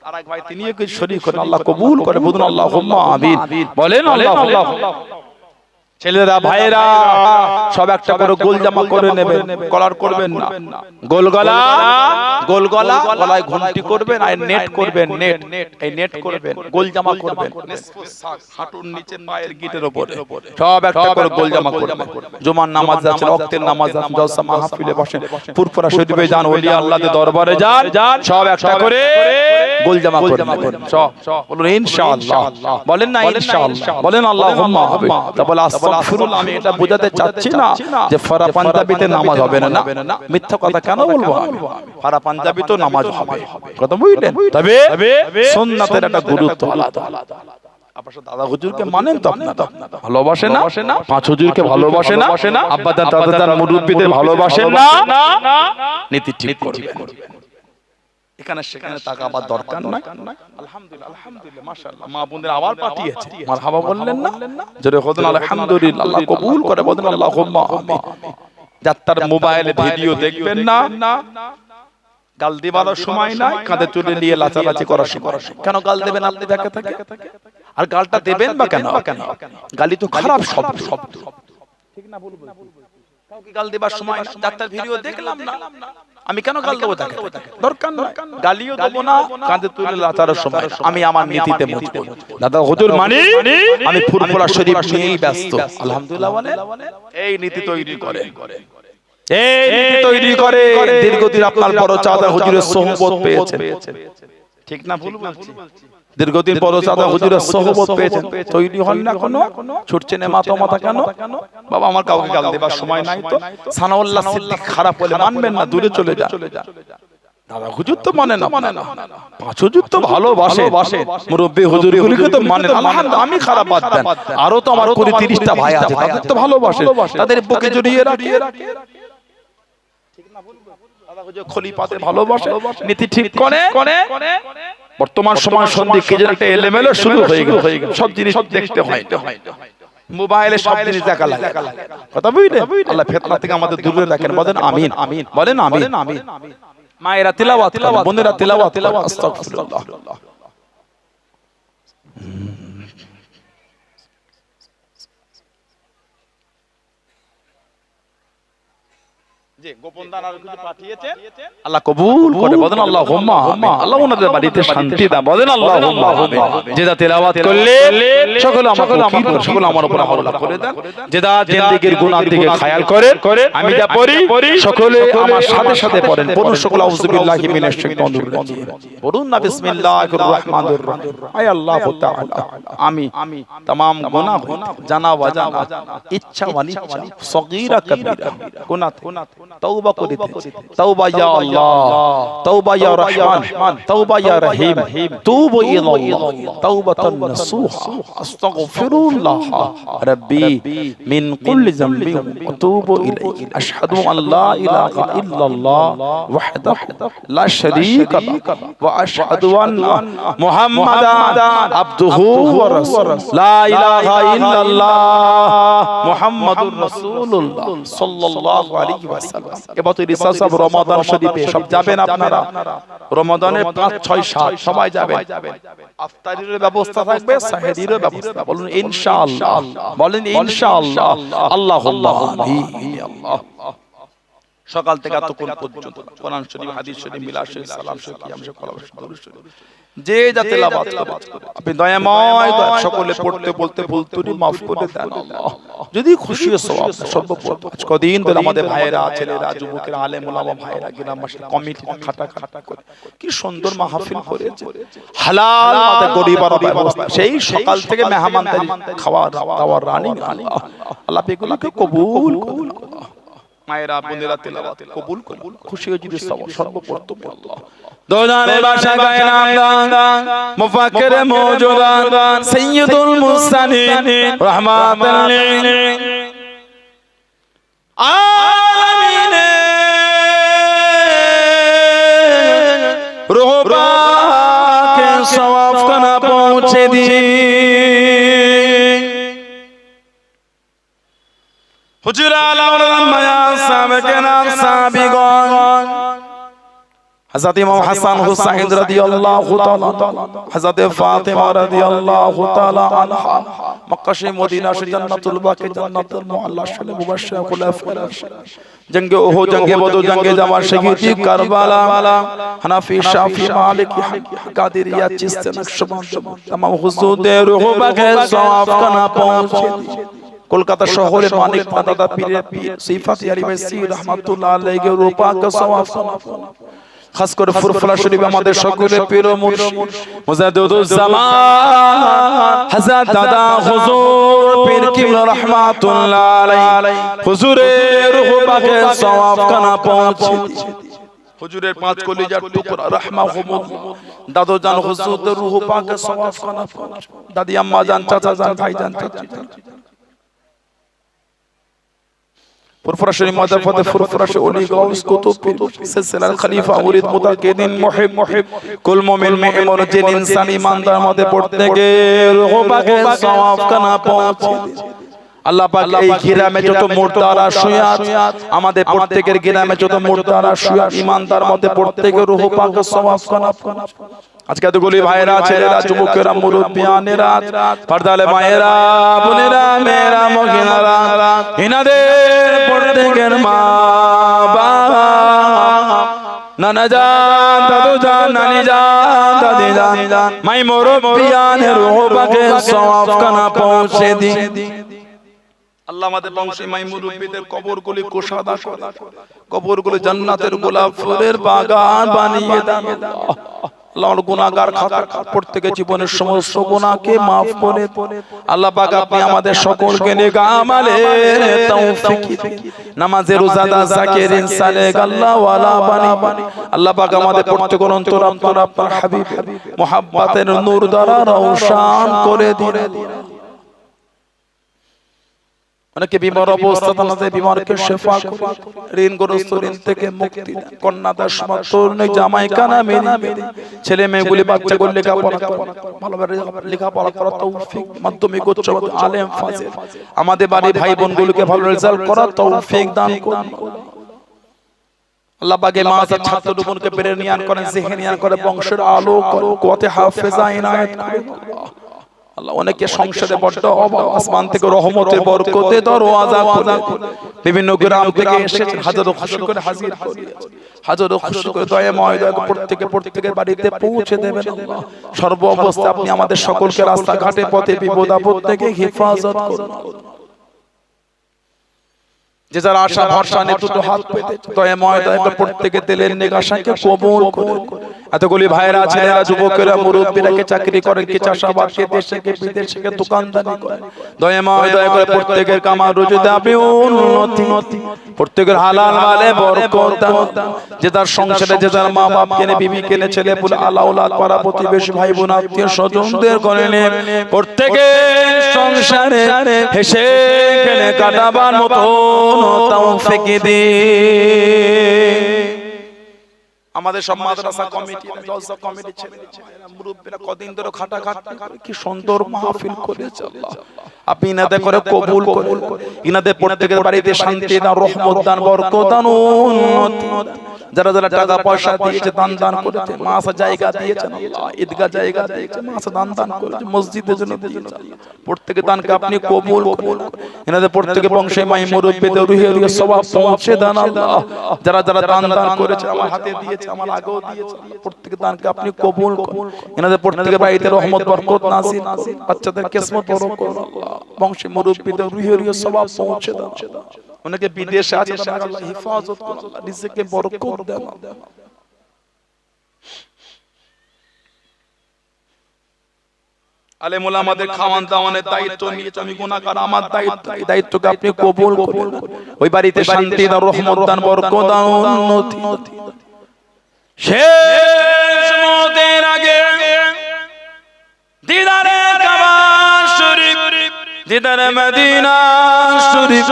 আরেক ভাই তিনিও কিছু শরীক করেন, আল্লাহ কবুল করে, বলুন আল্লাহুম্মা আমিন, বলেন আল্লাহুম্মা। ছেলেরা ভাইয়েরা সব একটা করে গোল জামা করে নেবেন, কলার করবেন না, গোল গলা গলায় ঘন্টি করবেন আর নেট করবেন, নেট এই নেট করবেন, গোল জামা করবেন, হাঁটুর নিচে পায়ের গিটের উপরে সব একটা করে গোল জামা করবেন। জুমার নামাজ আছে, ওয়াক্তের নামাজ আছে, জলসা মাহফিলে বসেন, ফুরফুরা শরীফে যান, ওলি আল্লাহদের দরবারে যান, সব একটা করে গোল জামা করবেন সব। বলুন ইনশাআল্লাহ, বলেন না ইনশাআল্লাহ, বলেন আল্লাহুম্মা হবে। তারপর আস্তাগফিরুল্লাহ, আমি এটা বোঝাতে চাচ্ছি না যে ফারা পাঞ্জাবিতে নামাজ হবে না, মিথ্যা কথা কেন বলবো, ফারা পাঞ্জাবি তো নামাজ হবে, কথা বুঝলেন? তবে সুন্নাতের একটা গুরুত্ব আলাদা। আপনারা দাদা হুজুরকে মানেন তো, আপনারা ভালোবাসেন না, পাঁচ হুজুরকে ভালোবাসেন না, আব্বা দাদা মুরব্বিদের ভালোবাসেন না, নীতি ঠিক করবেন। এখানে সেখানে তাকাবার দরকার নাই। আলহামদুলিল্লাহ, আলহামদুলিল্লাহ, মাশাআল্লাহ, মা বোনদের আবার পাঠিয়েছে, মারহাবা বললেন না, জোরে বলুন আলহামদুলিল্লাহ, আল্লাহ কবুল করে, বলুন আল্লাহুম্মা আমিন। যাত্রার মোবাইলে ভিডিও দেখবেন না, গাল দিবারও সময় নাই, কাঁধে তুলে নিয়ে লাচালাচি করার সময়। কেন গাল দেবেন আপনি দেখে থাকে? আর গালটা দেবেন বা কেন? গালি তো খারাপ শব্দ, ঠিক না? বলবো কাউকে গাল দেবার সময় যাত্রার ভিডিও দেখলাম না, আমি কেন গাল দেবো তাকে? দরকার নাই, গালিও দেবো না, কাঁধে তুলে লাচার সময় আমি আমার নীতিতে মজবুত। দাদা হুজুর মানে আমি ফুরফুরা শরীফ নিয়েই ব্যস্ত, আলহামদুলিল্লাহ বলে এই নীতি তৈরি করে, এই নীতি তৈরি করে। দীর্ঘদিন আপনার বড় চাচা হুজুরের সোহবত পেয়েছেন, ঠিক না? ভুল বলছি? দীর্ঘদিন বড় চাচা হুজুরের সোহবত পেয়েছেন, তৈরি হন না কোনো, ছুটছেন মাথা কেন? বাবা আমার কাউকে গাল দেবার সময় নাই তো। সানাউল্লাহ সিদ্দিক খারাপ বলে মানবেন না, দূরে চলে যান। দাদা হুজুর তো মানে না, পাঁচ হুজুর তো ভালোবাসে, মুরব্বি হুজুর এগুলিকে তো মানে। আলহামদুলিল্লাহ, আমি খারাপ বাদ দেন, আরো তো আমার 20-30টা ভাই আছে, তাদের তো ভালোবাসে, তাদের বুকে জড়িয়ে রাখে, ঠিক না? দাদা হুজুর খলিফাতে ভালোবাসে, নীতি ঠিক করে। বর্তমান সময় সন্ধি কে যেন একটা এলোমেলো শুরু হয়ে গেল, সব জিনিস দেখতে হয়, মোবাইলে সব জিনিস দেখা লাগে, কথা বুঝলেন? আল্লাহ ফিতনা থেকে আমাদের দূরে রাখেন, বলেন আমিন, বলেন আমিন। মায়েরা তিলাওয়াত করেন, বোনেরা তিলাওয়াত করেন, আস্তাগফিরুল্লাহ। যে গোপন দানার কিছু পাঠিয়েছেন, আল্লাহ কবুল করে, বলেন আল্লাহুম্মা আমিন। আল্লাহ ওনাদের বাড়িতে শান্তি দাও, বলেন আল্লাহুম্মা আমিন। যেটা তেলাওয়াত করলে সকলে আমার উপর হাওলা করে দেন, যেটা জিন্দেগীর গুনাহ দিকে খেয়াল করে, আমি যা পড়ি সকলে আমার সাথে সাথে পড়েন, পড়ুন সকলে আউযু বিল্লাহি মিনাশ শাইতানির রাজিম, পড়ুন না বিসমিল্লাহির রহমানির রহিম। আয় আল্লাহ তাআলা আমি तमाम গুনাহ জানা অজানা, ইচ্ছা অনিচ্ছা, সগীরা কবীরা গুনাহ তওবা করিতেছি, তওবা ইয়া আল্লাহ, তওবা ইয়া রহমান, তওবা ইয়া রহিম, তুবু ইলাল্লাহ তাওবাতান নাসুহা, আস্তাগফিরুল্লাহ রাব্বি মিন কুল্লি যামবি ওয়া তুবু ইলাইহি, আশহাদু আন লা ইলাহা ইল্লাল্লাহ ওয়াহদাহু লা শারীকা লাহু ওয়া আশহাদু আন্না মুহাম্মাদান আবদুহু ওয়া রাসূলুহু, লা ইলাহা ইল্লাল্লাহ মুহাম্মাদুর রাসূলুল্লাহ সাল্লাল্লাহু আলাইহি ওয়াসাল্লাম। এবার তো রিসার্চ রমাদান শরীফে সব যাবেন আপনারা, রমাদানের 5, 6, 7 সবাই যাবেন। ইফতারির ব্যবস্থা থাকবে, সাহরির ব্যবস্থা, বলুন ইনশাআল্লাহ, বলেন ইনশাআল্লাহ, আল্লাহুম্মা আমিন। আল্লাহ সকাল থেকে এতক্ষণ পর্যন্ত কোরআন শরীফ, হাদিস শরীফ, মিলাদ শরীফ, সালাম শরীফ, কিয়াম শরীফ, কলাম শরীফ, দরুদ শরীফ, যে যা তেলাওয়াত করে আপনি দয়াময় সকলে পড়তে বলতে ভুল ত্রুটি maaf করে দেন আল্লাহ। যদি খুশি হয় সওয়াব সর্বপ্রথম কদিন ধরে আমাদের ভাইয়েরা, ছেলেরা, যুবকেরা, আলেম ওলামা ভাইয়েরা গ্রামবাসী কমিটি খাটা খাটা করে কি সুন্দর মাহফিল করেছে, হালাল মতে গরিবের ব্যবস্থা, সেই সকাল থেকে মেহমানদারি খাওয়ার দাওয়ার রানিং আল্লাহ। আল্লাহ এগুলোকে কবুল করুন। মায়েরা বোনেরা তেলাওয়াত কবুল করুন। খুশি হয়ে যদি সর্বপ্রথম আল্লাহ দোজানে বাসা গায়ে নামদান মুফাক্কির মওজুদান সাইয়্যিদুল মুরসালিন রাহমাতাল লিল আলামিন রূহ পাকে সওয়াব খানা পৌঁছে দিয়ে হুজুর আলাউলাম মায়া সাবেকেরাম সাবিগণ হযরত ইমাম হাসান হুসাইন রাদিয়াল্লাহু তাআলা, হযরত ফাতিমা রাদিয়াল্লাহু তাআলা আনহা, মক্কা শে মদিনা শে জান্নাতুল বাকি জান্নাতুল মুআল্লা শে মুবাশশির খুলাফা জঙ্গে ওহদ, জঙ্গে বদর, জঙ্গে জামাল, শহীদি কারবালা, হানাফি, শাফি, মালিকি, কাদেরিয়া, চিশতি, নকশবন্দ तमाम হুজুরদের রূহ পাকে সওয়াব খানা পৌঁছে কলকাতা শহরে মানিক দাদা পীরের পীর সিফাত আলী ভাইসি রহমাতুল্লাহ আলাইহি রূহ পাকে সওয়াব খাস করে ফুরফুরা শরীফ আমাদের সকলের পীর ও মুর্শিদ মুজাদ্দিদুজ জামান হযরত দাদা হুজুর পীর কিবলা রাহমাতুল্লাহ আলাইহি হুজুরের রূহ পাকে সওয়াব খানা পৌঁছে হুজুরের পাঁচ কলিজার টুকরা রাহমাহুমুল্লাহ দাদু জান হুজুরের রূহ পাকে সওয়াব খানা পৌঁছে দাদি আম্মা জান, চাচা জান, ভাই জান, চাচা জান ফুরফুরা শরীফ মাদাফাতে ফুরফুরা শে ওলি গাউস কুতুব সিলসিলার খলিফা মুরিদ মুতাকিদিন মুহিব কুল মুমিন মুমিন জিন ইনসান ইমানদার মধ্যে পড়তে গে রূহ পাকে সওয়াব খানা পৌঁছে আল্লাহ পাক এই গ্রামে যত মুর্দারা শুয়ে আছে, আমাদের প্রত্যেকের গ্রামে যত মুর্দারা শুয়ে ইমানদার মধ্যে প্রত্যেকের রূহ পাকে সওয়াব খানা পৌঁছে। আজকে এতগুলি ভাইয়েরা, ছেলেরা, যুবকেরা, মুরব্বিয়ানেরা, পর্দালে মায়েরা, বোনেরা, মেয়েরা, মহিলারা, ইনাদের প্রত্যেকের মা বাবা, নানা জান, দাদু জান, নানি জান, দাদি জান, মাই মুরব্বিয়ানের রূহ পাকে সওয়াব খানা পৌঁছে দিন। আল্লাহ আমাদের বংশে মাই মুরব্বিদের কবরগুলি কুশাদা করে, কবরগুলি জান্নাতের গোলাপ ফুলের বাগান বানিয়ে দেন আল্লাহ। গুনাহগার খাতা প্রত্যেকের জীবনের সমস্ত গুনাহকে maaf করে আল্লাহ পাক আপনি আমাদের সকলকে নেক আমলের তৌফিক দিন, নামাজে রোজাদার যাকিরিন সালেহ আল্লাহ ওয়ালা বানি আল্লাহ পাক আমাদের প্রত্যেকের অন্তর আপনার হাবিব মুহাব্বতের নূর দ্বারা রওশন করে দিন। অনেকে বিমার অবস্থা তাদের বিমারকে শেফা করে, ঋণগ্রস্ত ঋণ থেকে মুক্তি দেন, কন্যাদার সমান্তরণে জামাই কানা মেরি ছেলে মেয়েগুলি বাচ্চাগুলি লেখাপড়া ভালোভাবে লেখাপড়া করার তৌফিক, মাধ্যমিক উচ্চ আলেম ফাজিল আমাদের বাড়ির ভাই বোনগুলোকে ভালো রেজাল্ট করার তৌফিক দান করুন আল্লাহ পাক। মাযা ছাত্রদেরকে প্রেরণিয়ান করেন, জিহনিয়ান করে, বংশের আলো করুন, কুওয়াতে হাফেজা ইনায়েত করুন আল্লাহ। অনেকে সংসারে বড় অভাব, আসমান থেকে রহমতের বরকতে দরওয়াজা খুলে বিভিন্ন গ্রাম থেকে এসেছেন, হাজারো খুশি করে হাজির করিয়েছেন, হাজারো খুশি করে দয়াময় দয়া প্রত্যেকের বাড়িতে পৌঁছে দেবেন আল্লাহ। সর্ব অবস্থায় আপনি আমাদের সকলকে রাস্তাঘাটে পথে বিপদ আপদ থেকে হেফাজত করুন। যে যারা আশা ভরসা নিয়ে দুটো হাত পেতে দয়াময় দয়া প্রত্যেকে দিলের নেক আশাকে কবুল করুন। এতগুলি ভাইরা, ছেলেরা, যুবকেরা, মুরব্বিরা কে চাকরি করেন, কে চাষাবাদ, কে দেশে, কে বিদেশে, কে দোকানদারি করেন, দয়াময় দয়া করে প্রত্যেকের কামার রুজিতে আপনি উন্নতি, প্রত্যেকের হালাল মালে বরকত দান। যে তার সংসারে যে যার মা বাপ কেনে, বিবি কেনে, ছেলে পুলে, আলাউলাদ, পাড়া প্রতিবেশী, ভাই বোন, আত্মীয় স্বজনদের করেন প্রত্যেকের সংসারে হেসে কেনে কাটাবার মতো তৌফিক দিন। আমাদের সব মাদ্রাসা কমিটি, জলসা কমিটি ছেলেরা মুরব্বিরা কদিন ধরে খাটাখাটনি করে কি সুন্দর মাহফিল করেছে আল্লাহ। আপনি ইনাদের করে কবুল করুন, ইনাদের প্রত্যেকের বাড়িতে শান্তি দান, রহমত দান, বরকত দান, উন্নতি। যারা যারা টাকা পয়সা দিয়েছে, দান দান করেছে, মাসা জায়গা দিয়েছেন আল্লাহ, ঈদগাহ জায়গা দিয়েছে, মাসা দান দান করেছে, মসজিদের জন্য দিয়েছে, প্রত্যেকের দানকে আপনি কবুল করুন। এনাদের প্রত্যেকের বংশে মাই মুরব্বিদের রুহে রুহে সওয়াব পৌঁছে দেন আল্লাহ। যারা যারা দান দান করেছে, আমার হাতে দিয়েছে, আমার আগেও দিয়েছে, প্রত্যেকের দানকে আপনি কবুল করুন। এনাদের প্রত্যেকের বাড়িতে রহমত বরকত নাযিল করুন, বাচ্চাদের কিসমত বড় করুন আল্লাহ। বংশে মুরব্বিদের রুহে রুহে সওয়াব পৌঁছে দেন। অনেকে বিদেশে আছে, আল্লাহ হেফাজত করুন, আল্লাহ রিজিকে বরকত দেন। আলেম ওলামাদের খাওয়ান দাওয়ানের দায়িত্ব নিয়েছে, আমি গুনাহগার, আমার দায়িত্ব, এই দায়িত্বকে আপনি কবুল করুন। ওই বাড়িতে শান্তি দান, রহমত দান, বরকত দান, উন্নতি। শেষ মতের আগে দিদারে কাবা শরীফ, দিদারে মদিনা শরীফ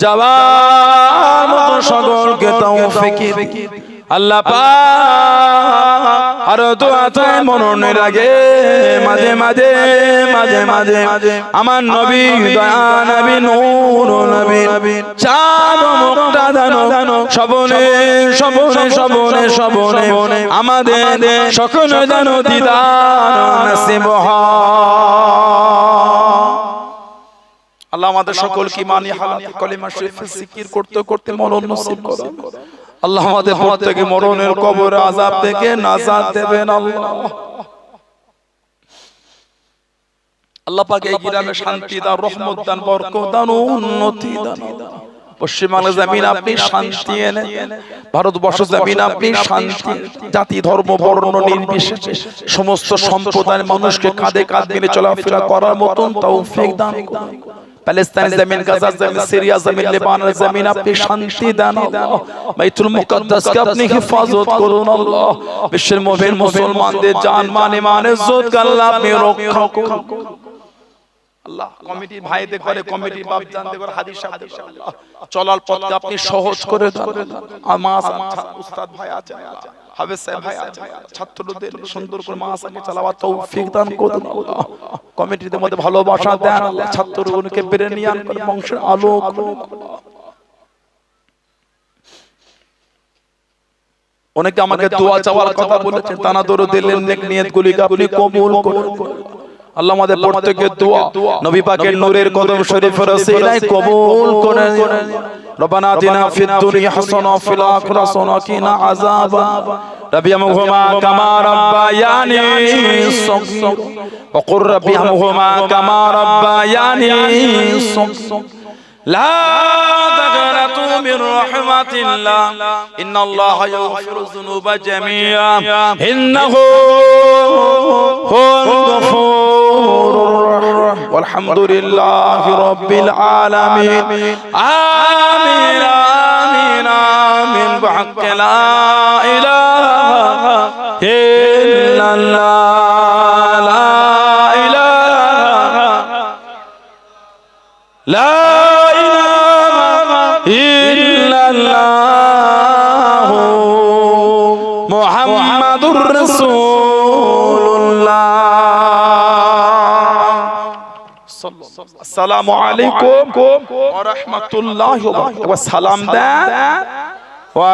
যাওয়ার মতো সকলকে তৌফিক আল্লাহ পাক। আর দোয়া চাই মরণের আগে মাঝে মাঝে মাঝে মাঝে আমার নবী, দয়া নবী, নূর নবী, চাঁদ মুক্তা দানো সবনে সবনে সবনে সবনে আমাদের সকল জানো দিদার নসিব হয়। আল্লাহ আমাদের সকলকে ইমানি হালাতে কলিমা শরীফ জিকির করতে করতে মরণ নসিব করুন। আল্লাহ আমাদের প্রত্যেককে মরণের কবর আযাব থেকে নাজাত দেবেন আল্লাহ। আল্লাহ পাক এই গ্রামে শান্তি দান, রহমত দান, বরকত দান, উন্নতি দান। পশ্চিমবাংলা জমিন আপনি শান্তি এনে, ভারতবর্ষ জমিন আপনি শান্তি, জাতি ধর্ম বর্ণ নির্বিশেষে সমস্ত সম্প্রদায়ের মানুষকে কাঁধে কাঁধ মিলে চলাফেরা করার মতন তৌফিক দান করুন। প্যালেস্তাইন জমিন, গাজা জমিন, সিরিয়া জমিন, লেবানন জমিন আপনি শান্তি দান আল্লাহ। বাইতুল মুকদ্দাসকে আপনি হেফাজত করুন আল্লাহ। বিশ্বের মুমিন মুসলমানদের জান মান ঈমান ইজ্জত আল্লাহ আপনি রক্ষা করুন আল্লাহ। কমিটির ভাইদের করে, কমিটির বাপ জানতে করে, হাদিস সাহেব আল্লাহ চলার পথকে আপনি সহজ করে দেন। আমার উস্তাদ ভাই আছে, হাফেজ সাহেব ভাই আছে, ছাত্রদের সুন্দর করে মাসাকে চালাবার তৌফিক দান করুন আল্লাহ। কমিটির মধ্যে ভালোবাসা দেন আল্লাহ, ছাত্রগুলোকে বিরেনিয়ান করে বংশের আলো করুন। অনেকে আমাকে দোয়া চাওয়ার কথা বলেছেন, তানা দরুদের নেক নিয়তগুলিকে আপনি কবুল করুন আল্লাহ। আমাদের প্রত্যেকের দোয়া নবী পাকের নূরের কদম শরীফের ওসিলায় কবুল করে নিন। রব্বানা আতিনা ফিদ দুনিয়া হাসানাহ ওয়া ফিল আখিরাতি হাসানাহ ওয়া কিনা আযাবান রাব্বিয়ামহুমা কামা রাব্বায়ানি সাগীরা ওয়া কুর রাব্বিয়ামহুমা কামা রাব্বায়ানি সাগীরা لا تقنطوا من رحمة الله إن الله يغفر الذنوب جميعا إنه هو الغفور الرحيم والحمد لله رب العالمين آمين آمين آمين بحق لا إله إلا الله لا إله لا মুহাম্মাদুর রাসূলুল্লাহ। আসসালামু আলাইকুম ওয়া রাহমাতুল্লাহি ওয়া বারাকাতুহু। সালাম দেন ওয়া